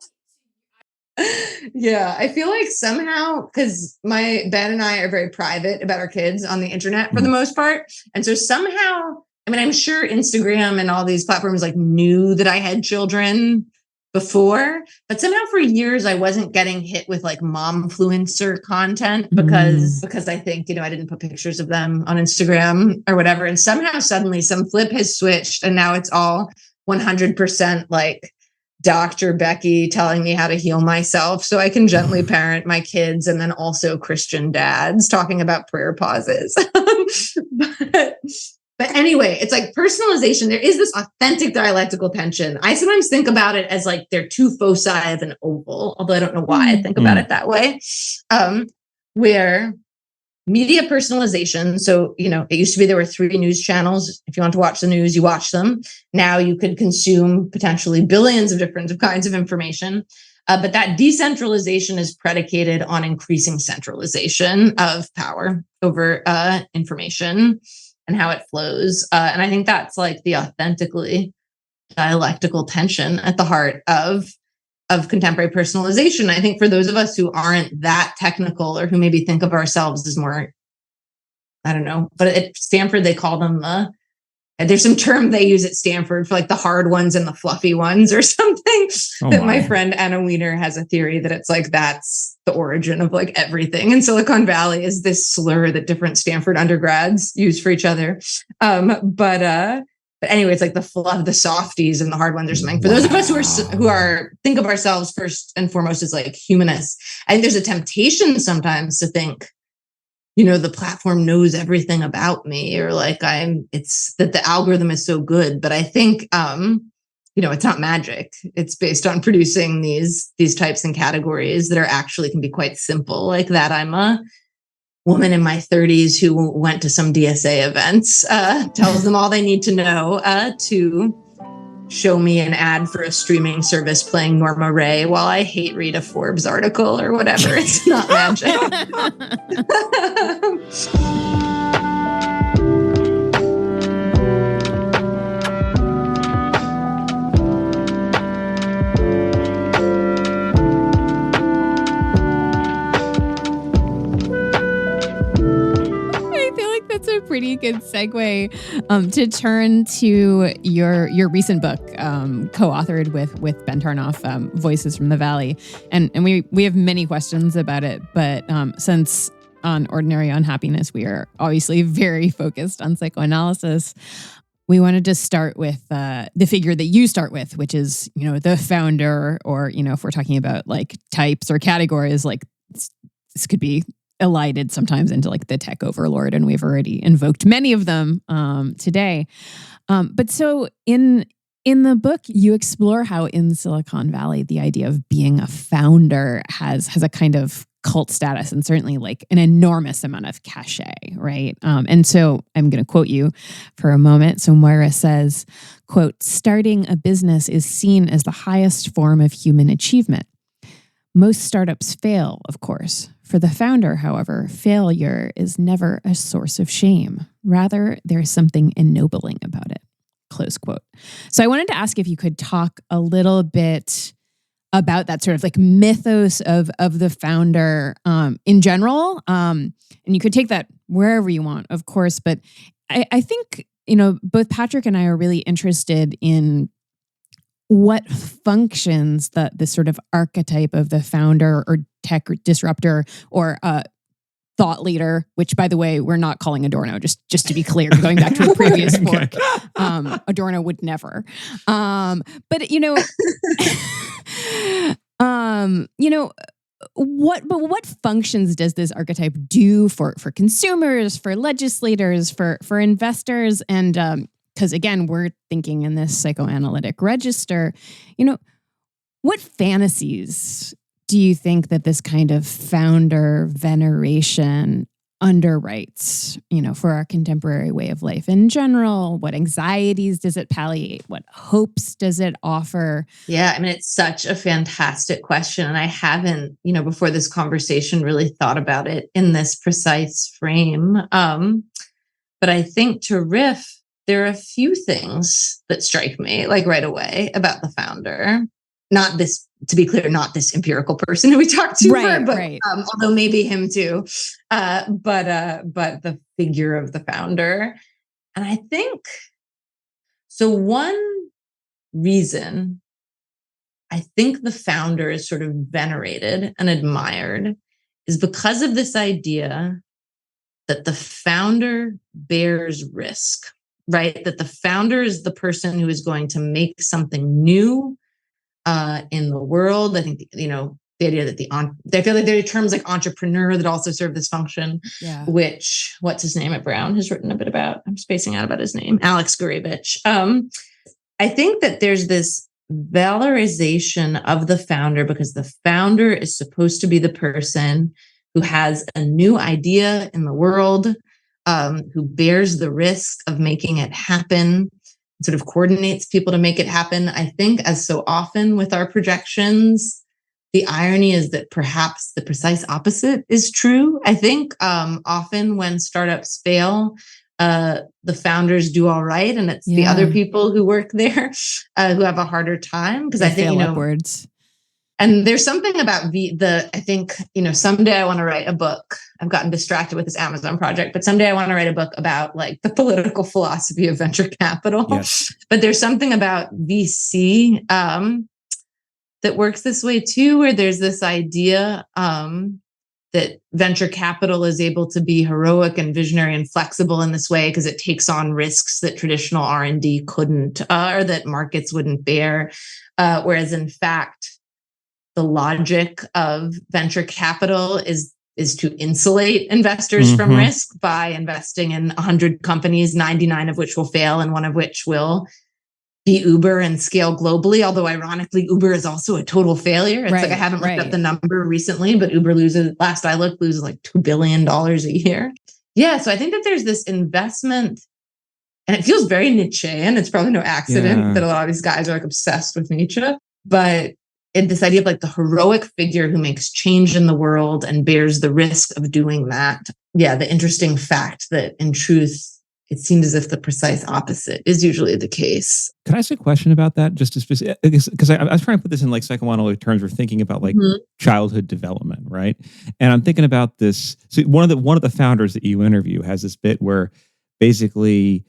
Yeah, I feel like somehow, because my Ben and I are very private about our kids on the internet for the most part. And so somehow, I'm sure Instagram and all these platforms like knew that I had children before, but somehow for years I wasn't getting hit with like momfluencer content because I think, I didn't put pictures of them on Instagram or whatever. And somehow suddenly some flip has switched and now it's all 100% like Dr. Becky telling me how to heal myself so I can gently parent my kids, and then also Christian dads talking about prayer pauses. But anyway, it's like personalization. There is this authentic dialectical tension. I sometimes think about it as like they're two foci of an oval, although I don't know why I think about it that way, where media personalization. So, it used to be there were 3 news channels. If you want to watch the news, you watch them. Now you could consume potentially billions of different kinds of information. But that decentralization is predicated on increasing centralization of power over information and how it flows. And I think that's like the authentically dialectical tension at the heart of contemporary personalization. I think for those of us who aren't that technical or who maybe think of ourselves as more, I don't know, but at Stanford, they call them there's some term they use at Stanford for like the hard ones and the fluffy ones or something. My friend Anna Weiner has a theory that it's like, that's the origin of like everything in Silicon Valley, is this slur that different Stanford undergrads use for each other. But anyway, it's like the fluff, the softies and the hard ones or something. For those of us who are think of ourselves first and foremost as like humanists, I think there's a temptation sometimes to think, the platform knows everything about me, or like it's that the algorithm is so good. But I think, it's not magic. It's based on producing these types and categories that are actually can be quite simple, like that I'm a woman in my 30s who went to some DSA events, tells them all they need to know to show me an ad for a streaming service playing Norma Ray while I hate read a Forbes article or whatever. It's not magic. That's a pretty good segue to turn to your recent book, co-authored with Ben Tarnoff, Voices from the Valley. And we have many questions about it, but since on Ordinary Unhappiness, we are obviously very focused on psychoanalysis, we wanted to start with the figure that you start with, which is, the founder, or, if we're talking about like types or categories, like this could be elided sometimes into like the tech overlord, and we've already invoked many of them today. But so in In the book, you explore how in Silicon Valley, the idea of being a founder has a kind of cult status and certainly like an enormous amount of cachet, right? And so I'm going to quote you for a moment. So Moira says, quote, "Starting a business is seen as the highest form of human achievement. Most startups fail, of course. For the founder, however, failure is never a source of shame. Rather, there's something ennobling about it." Close quote. So I wanted to ask if you could talk a little bit about that sort of like mythos of the founder in general. And you could take that wherever you want, of course. But I think, both Patrick and I are really interested in what functions this sort of archetype of the founder or tech disruptor or thought leader, which, by the way, we're not calling Adorno, just to be clear, going back to a previous fork. Adorno would never. But what functions does this archetype do for consumers, for legislators, for investors? And because again, we're thinking in this psychoanalytic register, what fantasies do you think that this kind of founder veneration underwrites, for our contemporary way of life in general? What anxieties does it palliate? What hopes does it offer? Yeah, I mean, it's such a fantastic question. And I haven't, before this conversation, really thought about it in this precise frame. But I think to riff, there are a few things that strike me like right away about the founder. Not this, to be clear, not this empirical person who we talked to, right. Although maybe him too, but the figure of the founder. And I think, so one reason I think the founder is sort of venerated and admired is because of this idea that the founder bears risk, right? That the founder is the person who is going to make something new in the world. I think, the idea that I feel like there are terms like entrepreneur that also serve this function, which, what's his name at Brown has written a bit about. I'm spacing out about his name, Alex Gurevich. I think that there's this valorization of the founder because the founder is supposed to be the person who has a new idea in the world, who bears the risk of making it happen, sort of coordinates people to make it happen. I think, as so often with our projections, the irony is that perhaps the precise opposite is true. I think often when startups fail, the founders do all right, and it's the other people who work there who have a harder time. Because I think, upwards. And there's something about I think, someday I want to write a book. I've gotten distracted with this Amazon project, but someday I want to write a book about like the political philosophy of venture capital. Yes. But there's something about VC that works this way too, where there's this idea that venture capital is able to be heroic and visionary and flexible in this way because it takes on risks that traditional R&D couldn't, or that markets wouldn't bear. Whereas in fact, the logic of venture capital is to insulate investors from risk by investing in 100 companies, 99 of which will fail and one of which will be Uber and scale globally. Although ironically, Uber is also a total failure. It's like, I haven't looked up the number recently, but Uber last I looked, loses like $2 billion a year. Yeah. So I think that there's this investment, and it feels very Nietzschean. It's probably no accident that a lot of these guys are like obsessed with Nietzsche, but this idea of like the heroic figure who makes change in the world and bears the risk of doing that. Yeah, the interesting fact that in truth, it seems as if the precise opposite is usually the case. Can I ask a question about that? Just to specific, because I was trying to put this in like psychoanalytic terms. We're thinking about like childhood development, right? And I'm thinking about this. So one of the founders that you interview has this bit where basically,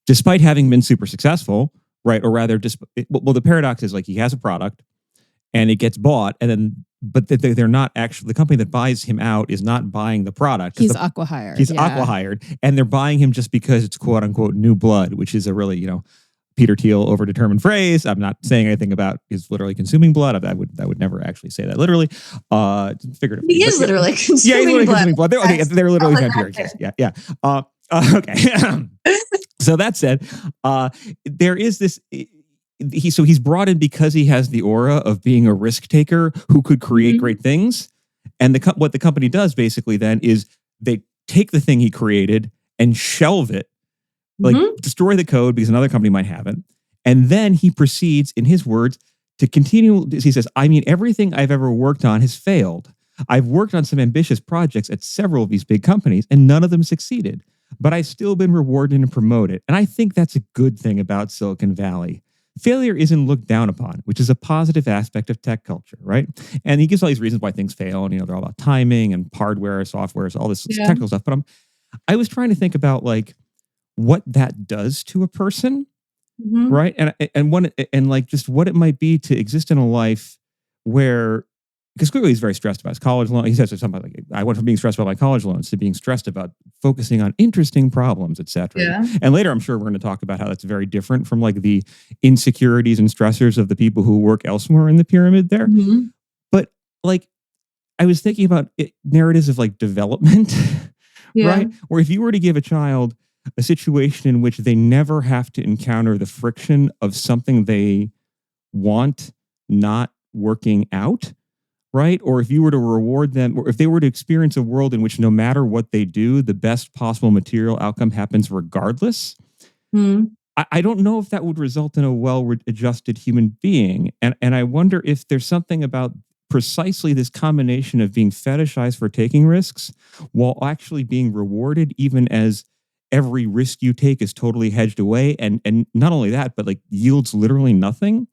despite having been super successful, right, or rather, the paradox is like he has a product. And it gets bought, but they're not actually, the company that buys him out is not buying the product. He's acqui-hired. He's acqui-hired, and they're buying him just because it's quote unquote new blood, which is a really, Peter Thiel overdetermined phrase. I'm not saying anything about he's literally consuming blood. I would never actually say that literally. Figuratively. He is literally consuming he's literally blood. consuming blood. They're literally vampires. Yeah. Okay. So that said, there is this. he's brought in because he has the aura of being a risk taker who could create great things. And what the company does basically then is they take the thing he created and shelve it, like destroy the code because another company might have it. And then he proceeds, in his words, to continue. He says, I mean, everything I've ever worked on has failed. I've worked on some ambitious projects at several of these big companies and none of them succeeded, but I've still been rewarded and promoted. And I think that's a good thing about Silicon Valley. Failure isn't looked down upon, which is a positive aspect of tech culture, right? And he gives all these reasons why things fail. And, they're all about timing and hardware, software, all this technical stuff. But I was trying to think about like what that does to a person, right? And like just what it might be to exist in a life where, because clearly he's very stressed about his college loan. He says something like, I went from being stressed about my college loans to being stressed about focusing on interesting problems, et cetera. Yeah. And later, I'm sure we're going to talk about how that's very different from like the insecurities and stressors of the people who work elsewhere in the pyramid there. But like, I was thinking about narratives of like development, right? Or if you were to give a child a situation in which they never have to encounter the friction of something they want not working out, right? Or if you were to reward them, or if they were to experience a world in which no matter what they do, the best possible material outcome happens regardless, I don't know if that would result in a well-adjusted human being. And I wonder if there's something about precisely this combination of being fetishized for taking risks while actually being rewarded, even as every risk you take is totally hedged away. And not only that, but like yields literally nothing.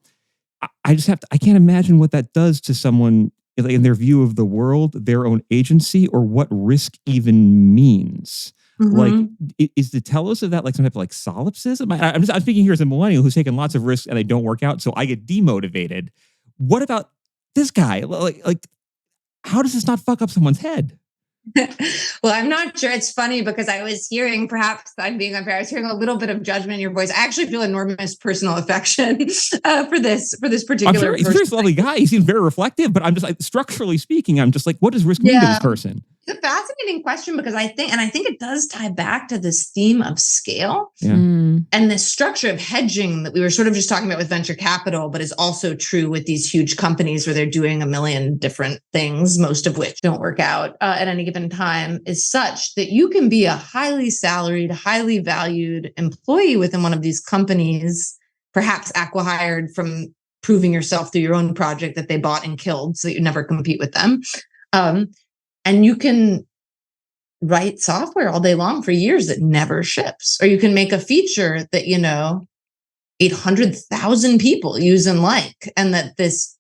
I can't imagine what that does to someone in their view of the world, their own agency, or what risk even means. Like, is the telos of that like some type of like solipsism? I'm speaking here as a millennial who's taken lots of risks and they don't work out, so I get demotivated. What about this guy? Like, how does this not fuck up someone's head? Well, I'm not sure. It's funny because I was hearing, perhaps I'm being unfair, I was hearing a little bit of judgment in your voice. I actually feel enormous personal affection for this particular He's a very lovely guy. He seems very reflective, but I'm just like, structurally speaking, I'm just like, what does risk mean to this person? It's a fascinating question because I think it does tie back to this theme of scale and this structure of hedging that we were sort of just talking about with venture capital, but is also true with these huge companies where they're doing a million different things, most of which don't work out at any given time, is such that you can be a highly salaried, highly valued employee within one of these companies, perhaps acqui-hired from proving yourself through your own project that they bought and killed so that you never compete with them. And you can write software all day long for years that never ships, or you can make a feature that, 800,000 people use and like, and that this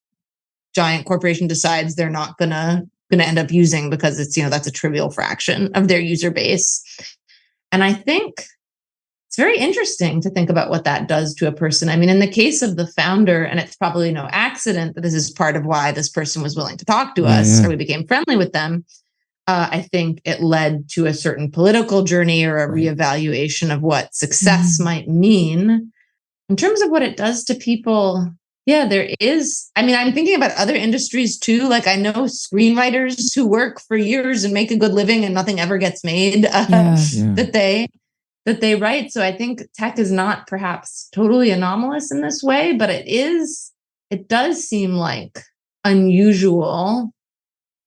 giant corporation decides they're not gonna end up using because it's, that's a trivial fraction of their user base. And I think it's very interesting to think about what that does to a person. I mean, in the case of the founder, and it's probably no accident that this is part of why this person was willing to talk to us, or we became friendly with them. I think it led to a certain political journey or a reevaluation of what success might mean. In terms of what it does to people, there is. I mean, I'm thinking about other industries too. Like I know screenwriters who work for years and make a good living and nothing ever gets made that they write. So I think tech is not perhaps totally anomalous in this way, but it does seem like unusual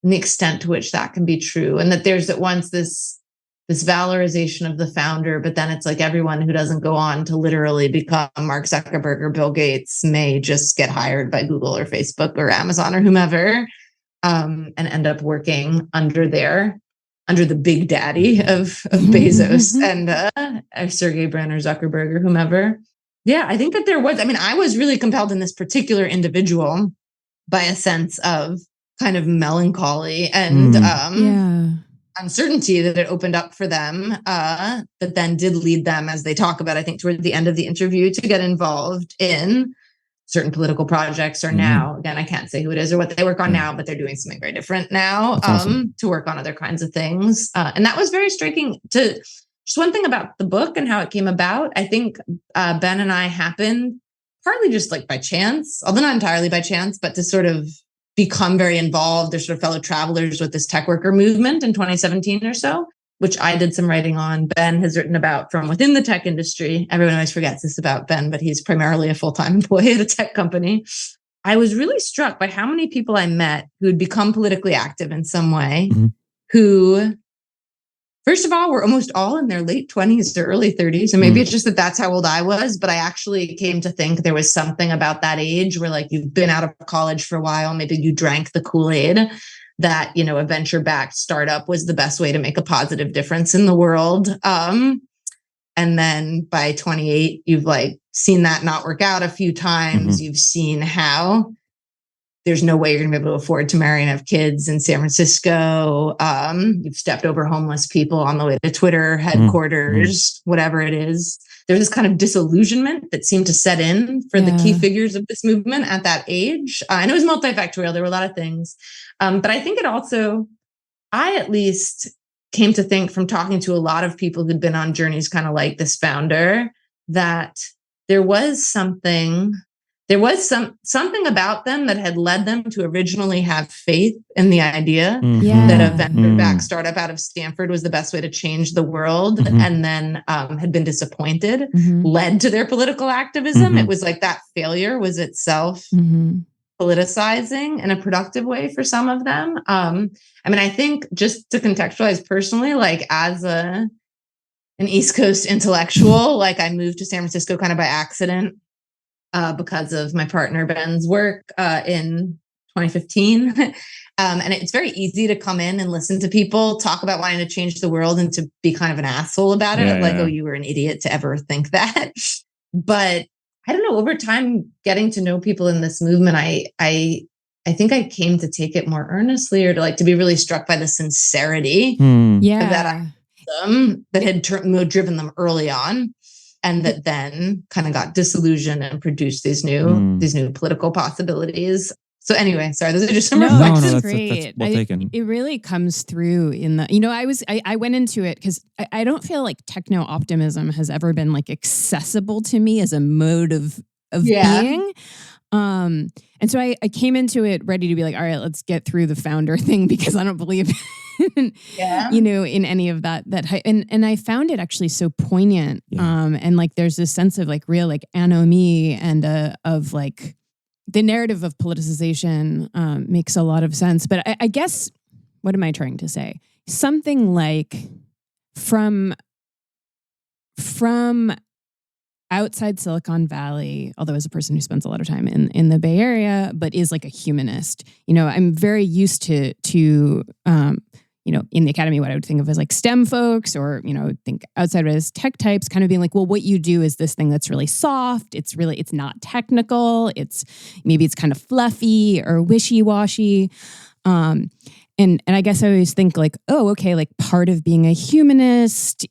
in the extent to which that can be true. And that there's at once this valorization of the founder, but then it's like everyone who doesn't go on to literally become Mark Zuckerberg or Bill Gates may just get hired by Google or Facebook or Amazon or whomever, and end up working under the big daddy of Bezos and Sergey Brin or Zuckerberg or whomever. Yeah, I think that I was really compelled in this particular individual by a sense of kind of melancholy and uncertainty that it opened up for them, that then did lead them, as they talk about, I think, toward the end of the interview, to get involved in certain political projects, or now, again, I can't say who it is or what they work on now, but they're doing something very different now, to work on other kinds of things. And that was very striking. Just one thing about the book and how it came about, I think Ben and I happened partly just like by chance, although not entirely by chance, but to sort of become very involved. They're sort of fellow travelers with this tech worker movement in 2017 or so. which I did some writing on. Ben has written about from within the tech industry. Everyone always forgets this about Ben, but he's primarily a full-time employee at a tech company. I was really struck by how many people I met who had become politically active in some way, who, first of all, were almost all in their late 20s or early 30s. And maybe it's just that that's how old I was, but I actually came to think there was something about that age where like you've been out of college for a while, maybe you drank the Kool-Aid, that, you know, a venture-backed startup was the best way to make a positive difference in the world. And then by 28, you've like seen that not work out a few times. You've seen how there's no way you're going to be able to afford to marry and have kids in San Francisco. You've stepped over homeless people on the way to Twitter headquarters, whatever it is. There's this kind of disillusionment that seemed to set in for the key figures of this movement at that age. And it was multifactorial. There were a lot of things. But I think it also, I at least came to think from talking to a lot of people who'd been on journeys kind of like this founder, that there was something about them that had led them to originally have faith in the idea that a venture-backed startup out of Stanford was the best way to change the world, and then had been disappointed, led to their political activism. It was like that failure was itself politicizing in a productive way for some of them. I mean, I think just to contextualize personally, like as an East Coast intellectual, like I moved to San Francisco kind of by accident because of my partner Ben's work in 2015. And it's very easy to come in and listen to people talk about wanting to change the world and to be kind of an asshole about it. Oh, you were an idiot to ever think that. But I don't know, over time, getting to know people in this movement, I think I came to take it more earnestly, or to be really struck by the sincerity of that activism that had driven them early on, and that then kind of got disillusioned and produced these new political possibilities. So anyway, sorry, those are just some reflections. That's great. Well taken. It really comes through in the, I went into it because I don't feel like techno optimism has ever been like accessible to me as a mode of being. And so I came into it ready to be like, all right, let's get through the founder thing, because I don't believe in, in any of that and I found it actually so poignant. And like there's this sense of like real like anomie and of like the narrative of politicization makes a lot of sense. But I guess, what am I trying to say? Something like from outside Silicon Valley, although as a person who spends a lot of time in the Bay Area, but is like a humanist, I'm very used to in the academy, what I would think of as like STEM folks, or, think outside as tech types, kind of being like, well, what you do is this thing that's really soft. It's not technical. Maybe it's kind of fluffy or wishy-washy. And I guess I always think like, oh, okay, like part of being a humanist,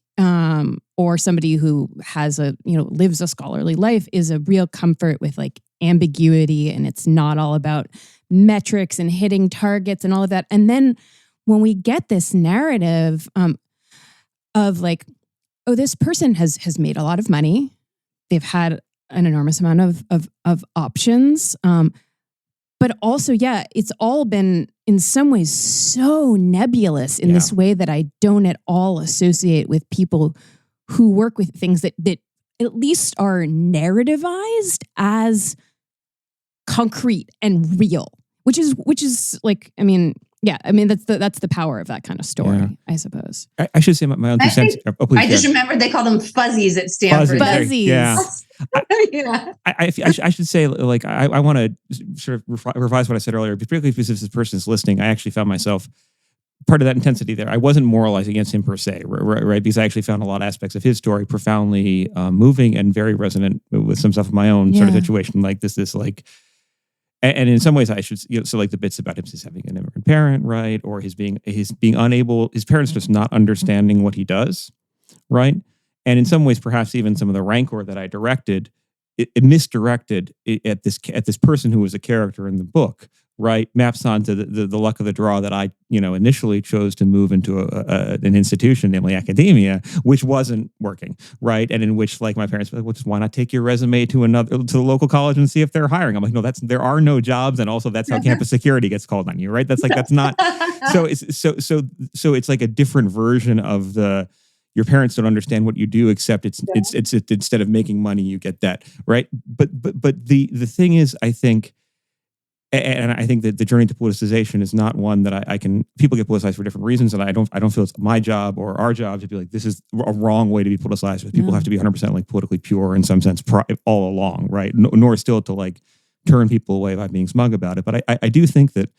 or somebody who has lives a scholarly life, is a real comfort with like ambiguity, and it's not all about metrics and hitting targets and all of that. And then when we get this narrative of like, oh, this person has made a lot of money, they've had an enormous amount of options, but also, it's all been in some ways so nebulous in this way that I don't at all associate with people who work with things that at least are narrativized as concrete and real, which is like, that's the power of that kind of story, I suppose. I should say my own 2 cents. I just remembered they call them fuzzies at Stanford. Fuzzies. Yeah. Yeah. I should say, like, I want to sort of revise what I said earlier, particularly because if this person is listening. I actually found myself part of that intensity there. I wasn't moralizing against him per se, right? Because I actually found a lot of aspects of his story profoundly moving and very resonant with some stuff of my own sort of situation, like this like. And in some ways, I should, so like the bits about him just having an immigrant parent, right? Or his being unable, his parents just not understanding what he does, right? And in some ways, perhaps even some of the rancor that I directed, it misdirected at this person who was a character in the book, right, maps onto the luck of the draw that I, initially chose to move into an institution, namely academia, which wasn't working, right? And in which, like, my parents were like, well, just why not take your resume to the local college and see if they're hiring? I'm like, no, there are no jobs, and also that's how campus security gets called on you, right? That's not. So it's like a different version of your parents don't understand what you do, except it's instead of making money, you get debt, right? But the thing is, I think. And I think that the journey to politicization is not one that people get politicized for different reasons. And I don't feel it's my job or our job to be like, this is a wrong way to be politicized. But people have to be 100% like politically pure in some sense all along, right? Nor still to like turn people away by being smug about it. But I do think that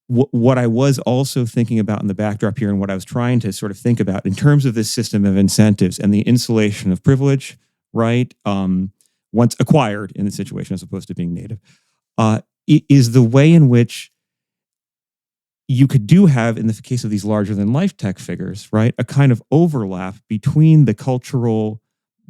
what I was also thinking about in the backdrop here, and what I was trying to sort of think about in terms of this system of incentives and the insulation of privilege, right? Once acquired in the situation as opposed to being native. Is the way in which you could have, in the case of these larger than life tech figures, right, a kind of overlap between the cultural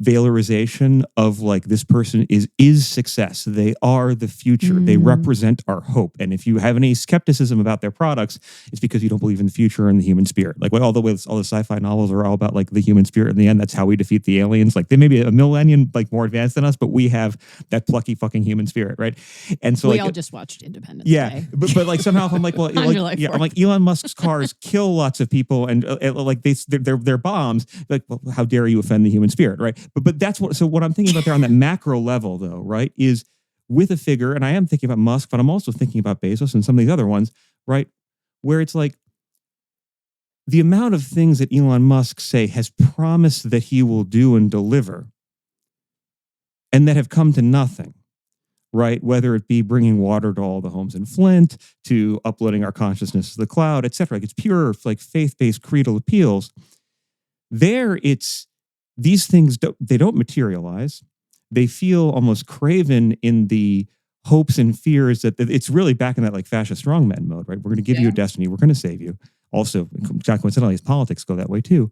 valorization of like, this person is success. They are the future. They represent our hope. And if you have any skepticism about their products, it's because you don't believe in the future and the human spirit. Like, all the sci-fi novels are all about like the human spirit. In the end, that's how we defeat the aliens. Like, they may be a millennium like more advanced than us, but we have that plucky fucking human spirit, right? And so we all just watched Independence Day. but like somehow if I'm like, well, I'm like, Elon Musk's cars kill lots of people, and like they're bombs. Like, well, how dare you offend the human spirit, right? But that's what I'm thinking about there on that macro level, though, right? Is with a figure, and I am thinking about Musk, but I'm also thinking about Bezos and some of these other ones, right? Where it's like the amount of things that Elon Musk has promised that he will do and deliver, and that have come to nothing, right? Whether it be bringing water to all the homes in Flint, to uploading our consciousness to the cloud, etc. Like, it's pure like faith-based creedal appeals. These things don't materialize. They feel almost craven in the hopes and fears that it's really back in that like fascist strongman mode, right? We're going to give you a destiny. We're going to save you. Also, coincidentally, his politics go that way too.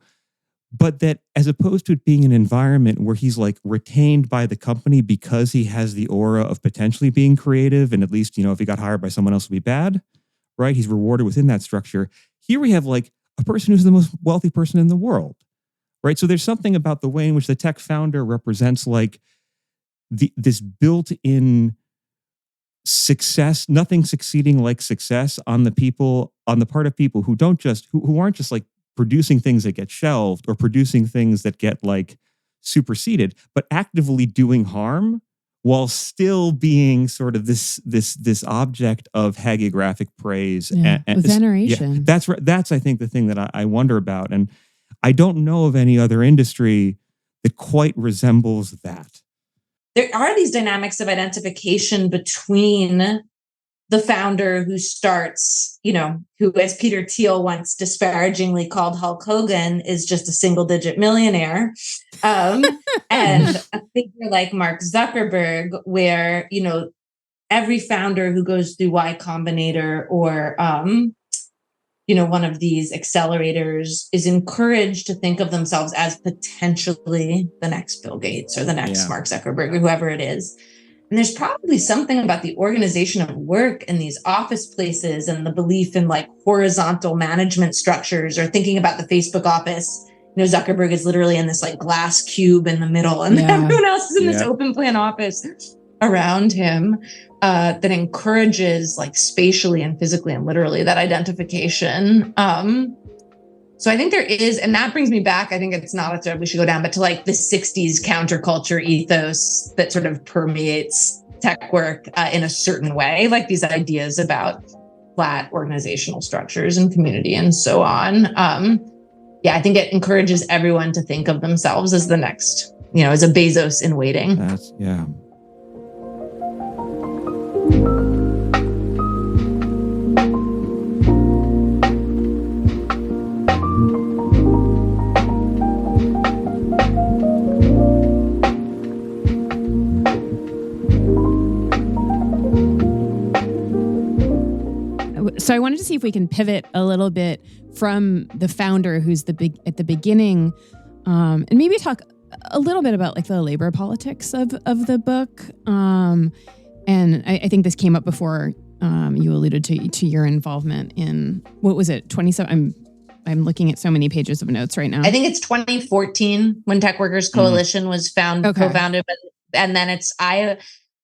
But that as opposed to it being an environment where he's like retained by the company because he has the aura of potentially being creative, and at least, if he got hired by someone else, it would be bad, right? He's rewarded within that structure. Here we have like a person who's the most wealthy person in the world. Right. So there's something about the way in which the tech founder represents like this built-in success, nothing succeeding like success on the part of people who who aren't just like producing things that get shelved or producing things that get like superseded, but actively doing harm while still being sort of this object of hagiographic praise and veneration. Yeah, that's I think the thing that I wonder about. And I don't know of any other industry that quite resembles that. There are these dynamics of identification between the founder who starts, who, as Peter Thiel once disparagingly called Hulk Hogan, is just a single-digit millionaire, and a figure like Mark Zuckerberg, where, every founder who goes through Y Combinator or one of these accelerators is encouraged to think of themselves as potentially the next Bill Gates or the next Mark Zuckerberg or whoever it is. And there's probably something about the organization of work in these office places and the belief in like horizontal management structures, or thinking about the Facebook office. Zuckerberg is literally in this like glass cube in the middle, and everyone else is in this open plan office around him, that encourages like spatially and physically and literally that identification. So I think there is, and that brings me back, I think it's not a thread we should go down, but to like the 60s counterculture ethos that sort of permeates tech work in a certain way, like these ideas about flat organizational structures and community and so on. I think it encourages everyone to think of themselves as the next, as a Bezos in waiting. So I wanted to see if we can pivot a little bit from the founder, who's at the beginning, and maybe talk a little bit about like the labor politics of the book. And I think this came up before You alluded to your involvement in, what was it, 27? I'm looking at so many pages of notes right now. I think it's 2014 when Tech Workers Coalition was co-founded, and then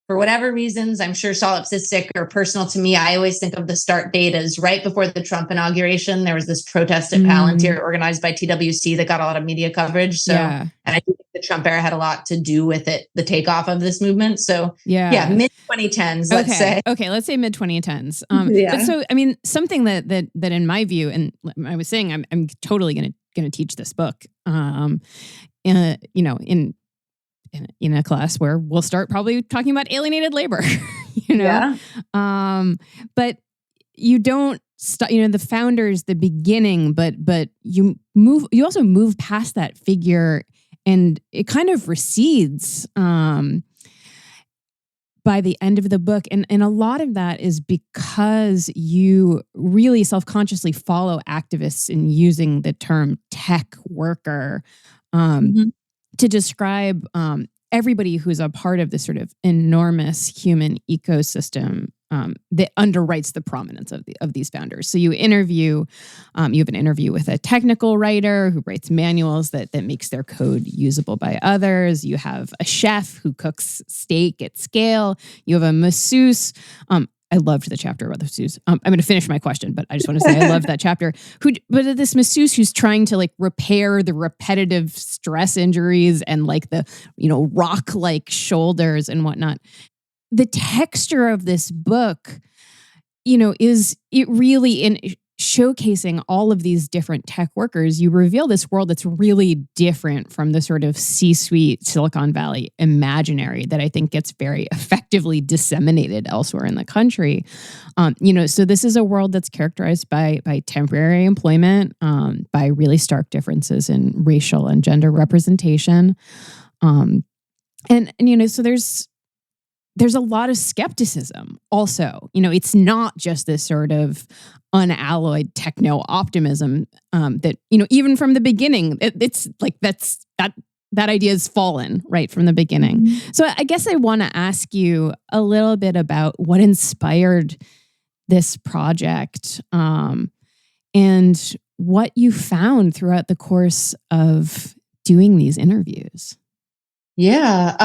for whatever reasons, I'm sure solipsistic or personal to me, I always think of the start date as right before the Trump inauguration. There was this protest at Palantir organized by TWC that got a lot of media coverage. So, and I think the Trump era had a lot to do with it, the takeoff of this movement. So mid 2010s, let's say. Okay, let's say mid 2010s. But so, I mean, something that in my view, and I was saying, I'm totally going to teach this book, in a class where we'll start probably talking about alienated labor, but you don't stop, the founders, the beginning, but you also move past that figure, and it kind of recedes, by the end of the book. And a lot of that is because you really self-consciously follow activists in using the term tech worker, to describe everybody who's a part of this sort of enormous human ecosystem that underwrites the prominence of these founders. So you have an interview with a technical writer who writes manuals that makes their code usable by others. You have a chef who cooks steak at scale. You have a masseuse. I loved the chapter about the masseuse. I'm going to finish my question, but I just want to say I loved that chapter. But this masseuse who's trying to repair the repetitive stress injuries and the rock-like shoulders and whatnot. The texture of this book, is it really in showcasing all of these different tech workers. You reveal this world that's really different from the sort of C-suite Silicon Valley imaginary that I think gets very effectively disseminated elsewhere in the country. So this is a world that's characterized by temporary employment, by really stark differences in racial and gender representation. So there's a lot of skepticism also. It's not just this sort of unalloyed techno optimism that, even from the beginning, it's like that idea has fallen right from the beginning. Mm-hmm. So I guess I want to ask you a little bit about what inspired this project, and what you found throughout the course of doing these interviews. Yeah.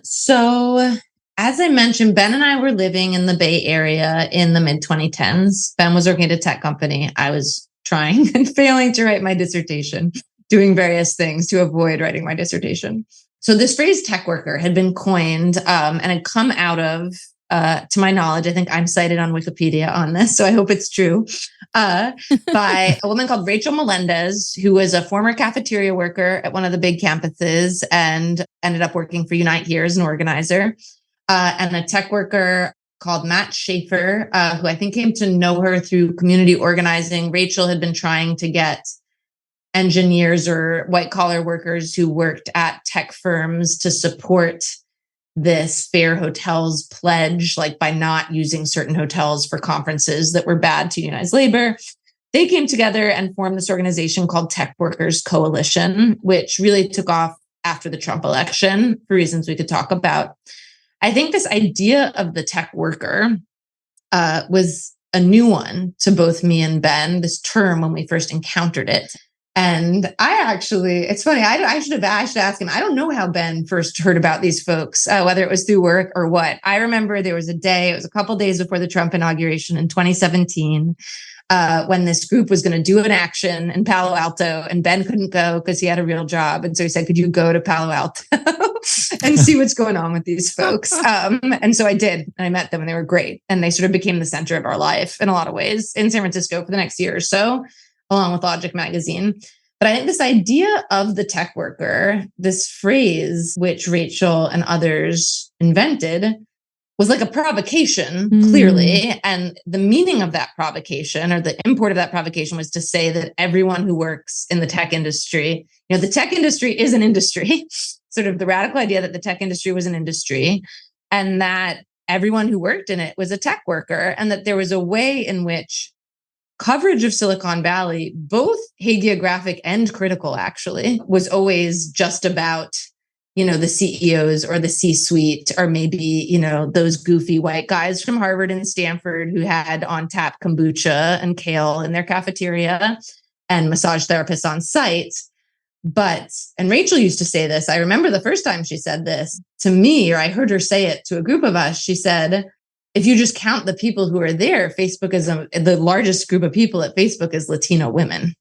So as I mentioned, Ben and I were living in the Bay Area in the mid-2010s. Ben was working at a tech company. I was trying and failing to write my dissertation, doing various things to avoid writing my dissertation. So this phrase tech worker had been coined and had come out of, to my knowledge, I think I'm cited on Wikipedia on this, so I hope it's true, by a woman called Rachel Melendez, who was a former cafeteria worker at one of the big campuses and ended up working for Unite Here as an organizer. And a tech worker called Matt Schaefer, who I think came to know her through community organizing. Rachel had been trying to get engineers or white collar workers who worked at tech firms to support this Fair Hotels pledge, by not using certain hotels for conferences that were bad to unionize labor. They came together and formed this organization called Tech Workers Coalition, which really took off after the Trump election for reasons we could talk about. I think this idea of the tech worker was a new one to both me and Ben, this term when we first encountered it. And it's funny, I should ask him. I don't know how Ben first heard about these folks, whether it was through work or what. I remember there was it was a couple days before the Trump inauguration in 2017, when this group was going to do an action in Palo Alto, and Ben couldn't go because he had a real job. And so he said, could you go to Palo Alto and see what's going on with these folks? And so I did. And I met them and they were great. And they sort of became the center of our life in a lot of ways in San Francisco for the next year or so, along with Logic Magazine. But I think this idea of the tech worker, this phrase, which Rachel and others invented, was like a provocation, clearly. And the meaning of that provocation, or the import of that provocation, was to say that everyone who works in the tech industry, the tech industry is an industry, sort of the radical idea that the tech industry was an industry, and that everyone who worked in it was a tech worker, and that there was a way in which coverage of Silicon Valley, both hagiographic and critical, actually, was always just about the CEOs or the C-suite, or maybe, those goofy white guys from Harvard and Stanford who had on tap kombucha and kale in their cafeteria and massage therapists on site. And Rachel used to say this. I remember the first time she said this to me, or I heard her say it to a group of us. She said, if you just count the people who are there, Facebook is the largest group of people at Facebook is Latino women.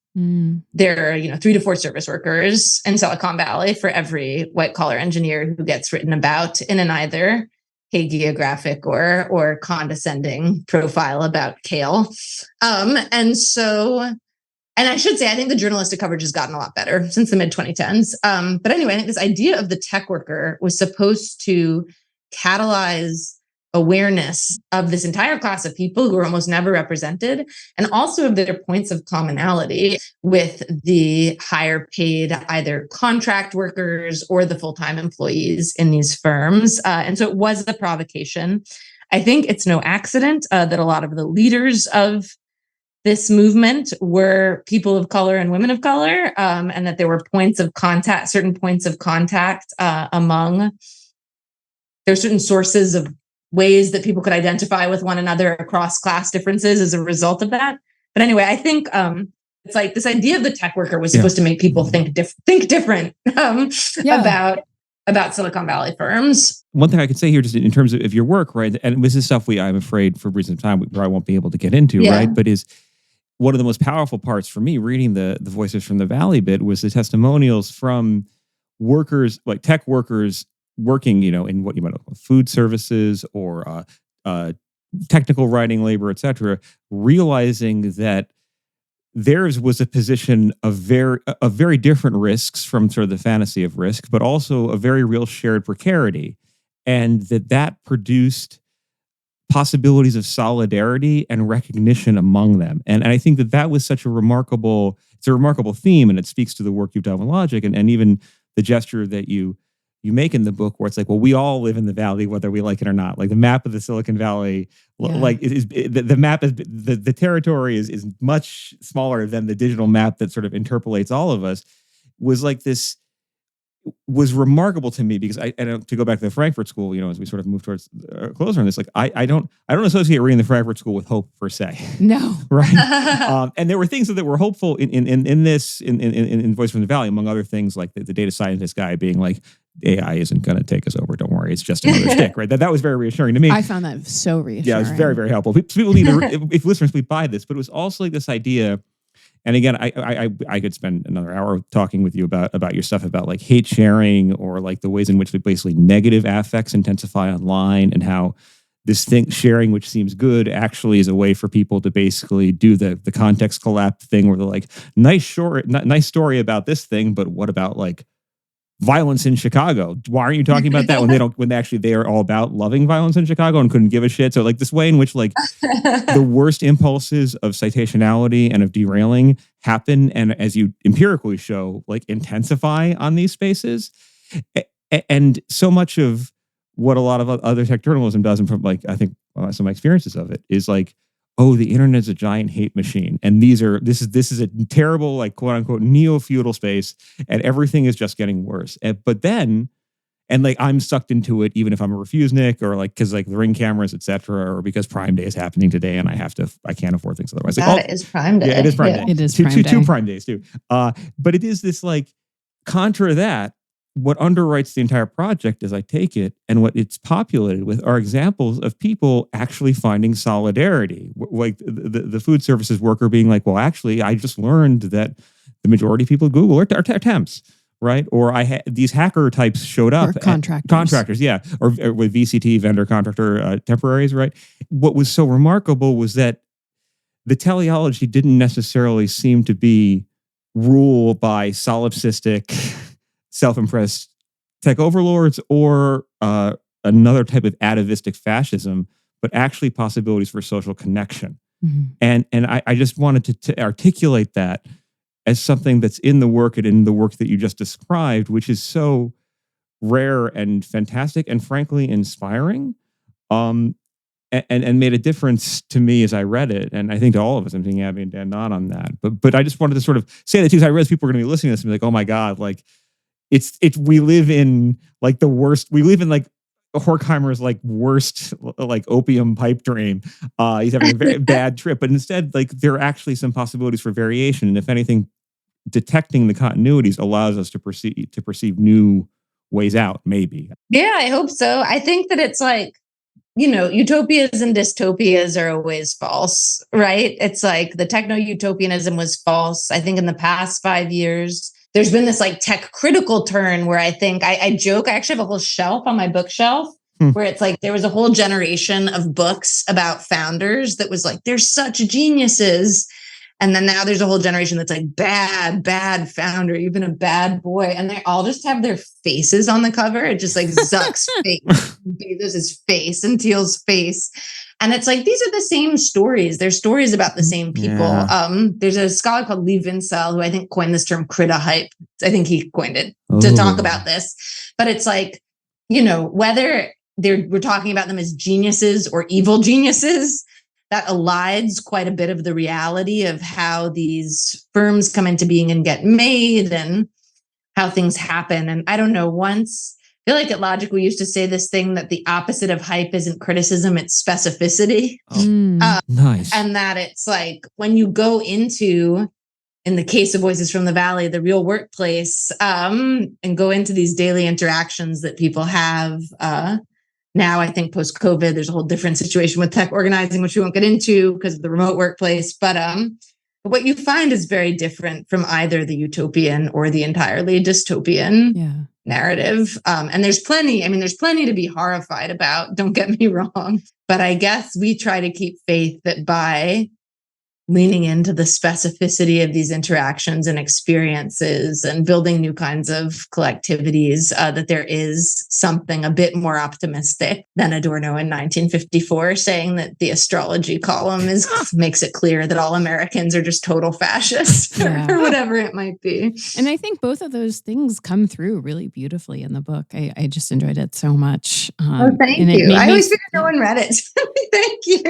There are, 3 to 4 service workers in Silicon Valley for every white collar engineer who gets written about in an either hagiographic or condescending profile about kale. And I should say, I think the journalistic coverage has gotten a lot better since the mid 2010s. But anyway, I think this idea of the tech worker was supposed to catalyze awareness of this entire class of people who are almost never represented, and also of their points of commonality with the higher paid either contract workers or the full-time employees in these firms. And so it was a provocation. I think it's no accident that a lot of the leaders of this movement were people of color and women of color, and that there were certain points of contact among. There are certain sources of ways that people could identify with one another across class differences as a result of that. But anyway, I think it's like this idea of the tech worker was supposed to make people think different about Silicon Valley firms. One thing I could say here, just in terms of your work, right, and this is stuff I'm afraid for reasons of time we probably won't be able to get into, right, but is one of the most powerful parts for me reading the Voices from the Valley bit was the testimonials from workers, like tech workers, working, in what you might call food services or technical writing labor, et cetera, realizing that theirs was a position of very different risks from sort of the fantasy of risk, but also a very real shared precarity, and that produced possibilities of solidarity and recognition among them. And I think that was such a remarkable theme, and it speaks to the work you've done with Logic, and even the gesture that you make in the book, where it's like, well, we all live in the Valley, whether we like it or not. Like the map of the Silicon Valley, like the map is the territory is much smaller than the digital map that sort of interpolates all of us. Was remarkable to me, because I to go back to the Frankfurt School, as we sort of move towards closer on this, like I don't associate reading the Frankfurt School with hope per se. No, right. And there were things that were hopeful in Voice from the Valley, among other things, like the data scientist guy being like, AI isn't going to take us over. Don't worry, it's just another stick. Right. That was very reassuring to me. I found that so reassuring. Yeah, it was very, very helpful. People need to, if listeners please buy this, but it was also like this idea. And again, I could spend another hour talking with you about your stuff about like hate sharing, or like the ways in which basically negative affects intensify online, and how this thing sharing, which seems good, actually is a way for people to basically do the context collapse thing, where they're like, nice story about this thing, but what about like violence in Chicago? Why aren't you talking about that when they are all about loving violence in Chicago and couldn't give a shit? So like this way in which like the worst impulses of citationality and of derailing happen, and as you empirically show, like intensify on these spaces. And so much of what a lot of other tech journalism does, and from like, I think some of my experiences of it, is like, oh, the internet's a giant hate machine, and this is a terrible, like, quote unquote neo-feudal space, and everything is just getting worse. But then, and like I'm sucked into it, even if I'm a refusenik, or like because like the Ring cameras, etc., or because Prime Day is happening today, and I can't afford things otherwise. That is Prime Day. Yeah, it is Prime Day. It is Prime Day. Two Prime Days too. But it is this like contra that. What underwrites the entire project, as I take it, and what it's populated with, are examples of people actually finding solidarity. Like the food services worker being like, well, actually, I just learned that the majority of people at Google are temps, right? Or these hacker types showed up. Or contractors. Contractors, yeah. Or with VCT, vendor contractor temporaries, right? What was so remarkable was that the teleology didn't necessarily seem to be ruled by solipsistic, self-impressed tech overlords, or another type of atavistic fascism, but actually possibilities for social connection. Mm-hmm. And I just wanted to articulate that as something that's in the work, and in the work that you just described, which is so rare and fantastic and frankly inspiring, and made a difference to me as I read it. And I think to all of us, I'm thinking Abby and Dan Nod on that. But I just wanted to sort of say that too, because I realize people are going to be listening to this and be like, oh my God, like, we live in like the worst. We live in like Horkheimer's like worst like opium pipe dream. He's having a very bad trip, but instead, like there are actually some possibilities for variation, and if anything, detecting the continuities allows us to perceive new ways out. Maybe. Yeah, I hope so. I think that it's like, utopias and dystopias are always false, right? It's like the techno-utopianism was false. I think in the past 5 years, there's been this like tech critical turn where I think I joke, I actually have a whole shelf on my bookshelf where it's like there was a whole generation of books about founders that was like, they're such geniuses. And then now there's a whole generation that's like, bad founder. You've been a bad boy. And they all just have their faces on the cover. It just like Zuck's face, Bezos' face, and Thiel's face. And it's like, these are the same stories. They're stories about the same people. Yeah. There's a scholar called Lee Vinsel, who I think coined this term crita-hype. I think he coined it to talk about this. But it's like, whether we're talking about them as geniuses or evil geniuses, that elides quite a bit of the reality of how these firms come into being and get made and how things happen. And I don't know, once I feel like at Logic, we used to say this thing that the opposite of hype isn't criticism, it's specificity. Nice. And that it's like when you go into, in the case of Voices from the Valley, the real workplace, and go into these daily interactions that people have. Now, I think post-COVID, there's a whole different situation with tech organizing, which we won't get into because of the remote workplace. But what you find is very different from either the utopian or the entirely dystopian narrative. And there's plenty to be horrified about. Don't get me wrong. But I guess we try to keep faith that by leaning into the specificity of these interactions and experiences and building new kinds of collectivities, that there is something a bit more optimistic than Adorno in 1954 saying that the astrology column makes it clear that all Americans are just total fascists or whatever it might be. And I think both of those things come through really beautifully in the book. I just enjoyed it so much. Thank you. I always figured no one read it. Thank you.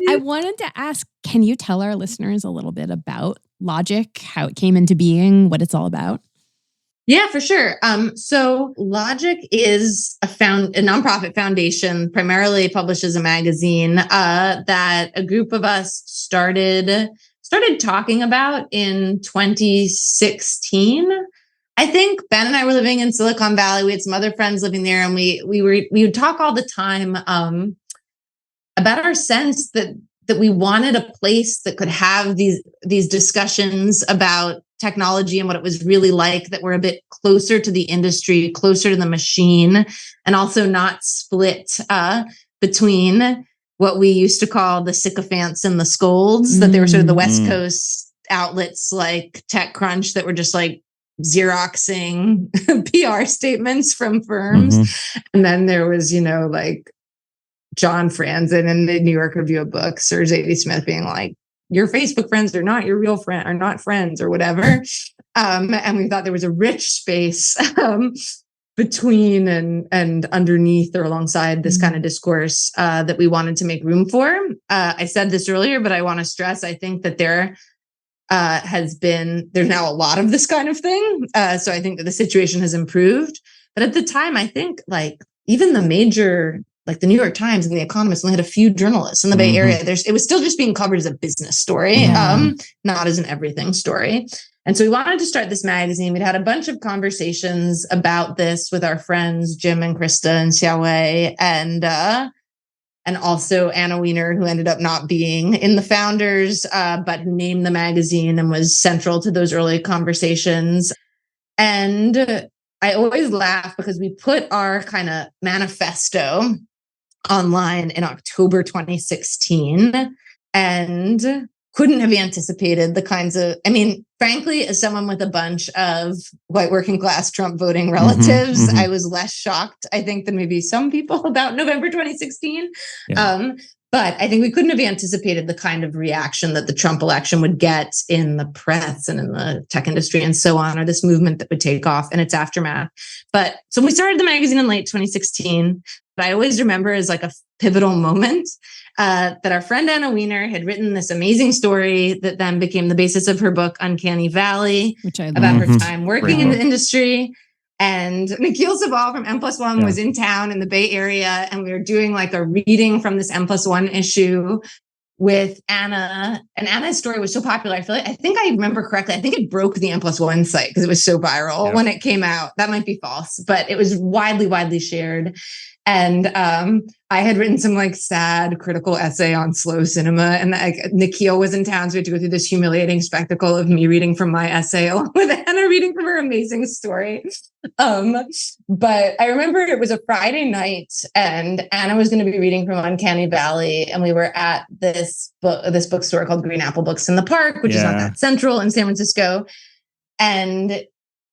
I wanted to ask, can you tell our listeners a little bit about Logic, how it came into being, what it's all about? Yeah, for sure. So Logic is a nonprofit foundation, primarily publishes a magazine that a group of us started talking about in 2016. I think Ben and I were living in Silicon Valley. We had some other friends living there, and we would talk all the time about our sense that we wanted a place that could have these discussions about technology and what it was really like, that were a bit closer to the industry, closer to the machine, and also not split between what we used to call the sycophants and the scolds, that they were sort of the West Coast outlets like TechCrunch that were just like Xeroxing PR statements from firms. And then there was, like John Franzen in the New York Review of Books or Zadie Smith being like, your Facebook friends are not your real friend, are not friends or whatever. And we thought there was a rich space between and underneath or alongside this kind of discourse that we wanted to make room for. I said this earlier, but I want to stress, I think that there's now a lot of this kind of thing. So I think that the situation has improved. But at the time, I think like even the major, like the New York Times and The Economist only had a few journalists in the Bay Area. It was still just being covered as a business story, not as an everything story. And so we wanted to start this magazine. We'd had a bunch of conversations about this with our friends, Jim and Krista and Xiaowei, and also Anna Weiner, who ended up not being in the founders, but who named the magazine and was central to those early conversations. And I always laugh because we put our kind of manifesto online in October 2016 and couldn't have anticipated the kinds of, frankly, as someone with a bunch of white working class Trump voting relatives, I was less shocked, I think, than maybe some people about November 2016. But I think we couldn't have anticipated the kind of reaction that the Trump election would get in the press and in the tech industry and so on, or this movement that would take off in its aftermath. But so we started the magazine in late 2016. But I always remember as like a pivotal moment that our friend Anna Weiner had written this amazing story that then became the basis of her book, Uncanny Valley, about her time working in the industry. And Nikhil Sabal from M+1 was in town in the Bay Area, and we were doing like a reading from this M+1 issue with Anna. And Anna's story was so popular. I think I remember correctly. I think it broke the M+1 site because it was so viral when it came out. That might be false, but it was widely shared. And I had written some like sad critical essay on slow cinema, and Nikhil was in town, so we had to go through this humiliating spectacle of me reading from my essay along with Anna reading from her amazing story. But I remember it was a Friday night, and Anna was going to be reading from Uncanny Valley, and we were at this bookstore called Green Apple Books in the Park, which is not that central in San Francisco. And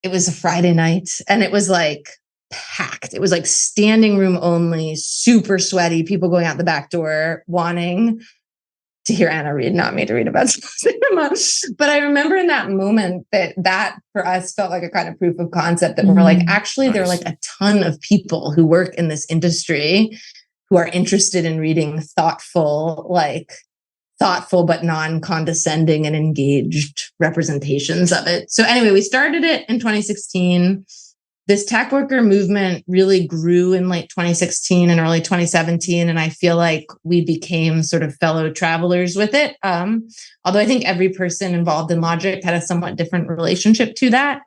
it was a Friday night, and it was like packed. It was like standing room only, super sweaty, people going out the back door wanting to hear Anna read, not me to read about cinema. But I remember in that moment that for us felt like a kind of proof of concept that we're like, actually, there are like a ton of people who work in this industry who are interested in reading thoughtful but non-condescending and engaged representations of it. So anyway, we started it in 2016. This tech worker movement really grew in late 2016 and early 2017. And I feel like we became sort of fellow travelers with it. Although I think every person involved in Logic had a somewhat different relationship to that.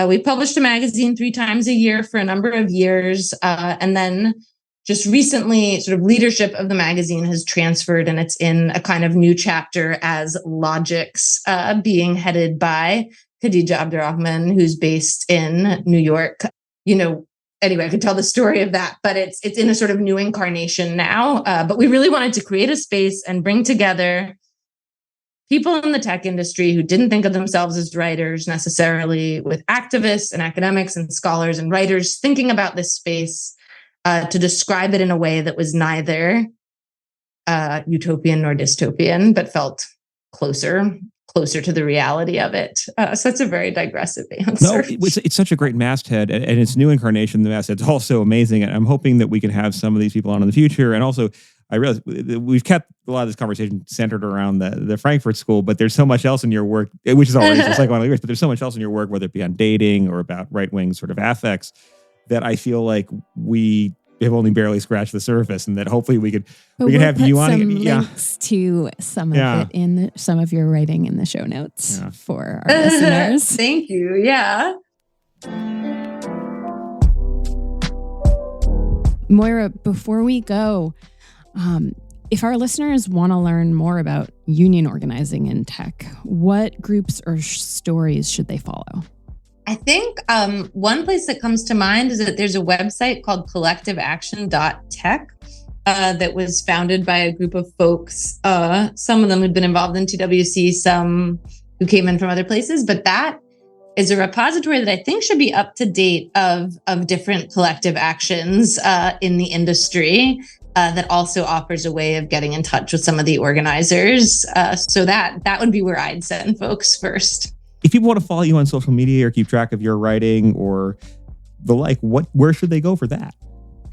We published a magazine 3 times a year for a number of years. And then just recently, sort of leadership of the magazine has transferred, and it's in a kind of new chapter as Logic's, being headed by Khadija Abdurrahman, who's based in New York. Anyway, I could tell the story of that, but it's in a sort of new incarnation now. But we really wanted to create a space and bring together people in the tech industry who didn't think of themselves as writers necessarily, with activists and academics and scholars and writers thinking about this space to describe it in a way that was neither utopian nor dystopian, but felt closer to the reality of it. So it's a very digressive answer. No, it's such a great masthead, and its new incarnation, the masthead's also amazing. And I'm hoping that we can have some of these people on in the future. And also, I realize we've kept a lot of this conversation centered around the Frankfurt School, but there's so much else in your work, which is already psychoanalytic, but there's so much else in your work, whether it be on dating or about right-wing sort of affects, that I feel like we have only barely scratched the surface, and that hopefully we could have you on. Links to some of it in some of your writing in the show notes for our listeners. Thank you. Yeah. Moira, before we go, if our listeners want to learn more about union organizing in tech, what groups or stories should they follow? I think one place that comes to mind is that there's a website called collectiveaction.tech that was founded by a group of folks. Some of them had been involved in TWC, some who came in from other places, but that is a repository that I think should be up to date of different collective actions in the industry that also offers a way of getting in touch with some of the organizers. So that would be where I'd send folks first. If people want to follow you on social media or keep track of your writing or the like, where should they go for that?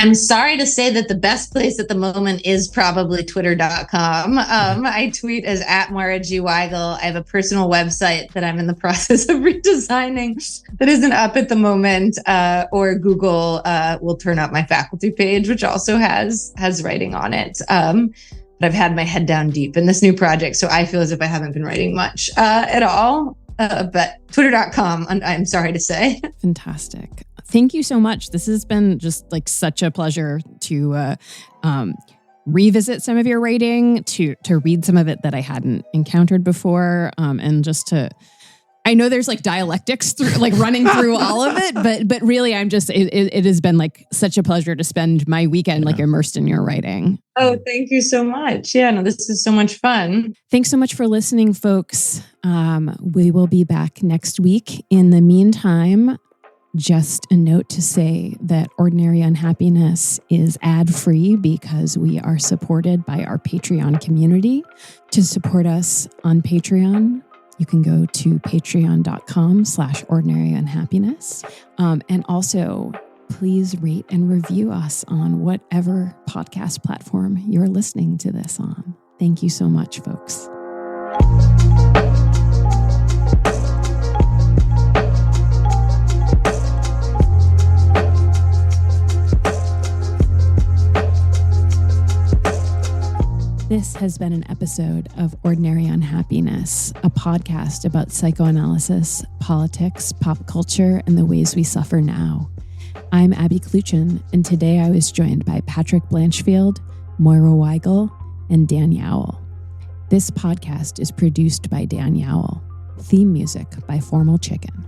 I'm sorry to say that the best place at the moment is probably twitter.com. I tweet as @Moira G. Weigel. I have a personal website that I'm in the process of redesigning that isn't up at the moment, or Google will turn up my faculty page, which also has writing on it. But I've had my head down deep in this new project, so I feel as if I haven't been writing much at all. But twitter.com, I'm sorry to say. Fantastic. Thank you so much. This has been just like such a pleasure to revisit some of your writing, to read some of it that I hadn't encountered before, and just to, I know there's like dialectics running through all of it, but really it has been like such a pleasure to spend my weekend like immersed in your writing. Oh, thank you so much. Yeah, no, this is so much fun. Thanks so much for listening, folks. We will be back next week. In the meantime, just a note to say that Ordinary Unhappiness is ad-free because we are supported by our Patreon community. To support us on Patreon, you can go to patreon.com/ordinaryunhappiness. And also, please rate and review us on whatever podcast platform you're listening to this on. Thank you so much, folks. This has been an episode of Ordinary Unhappiness, a podcast about psychoanalysis, politics, pop culture, and the ways we suffer now. I'm Abby Kluchin, and today I was joined by Patrick Blanchfield, Moira Weigel, and Dan Yowell. This podcast is produced by Dan Yowell. Theme music by Formal Chicken.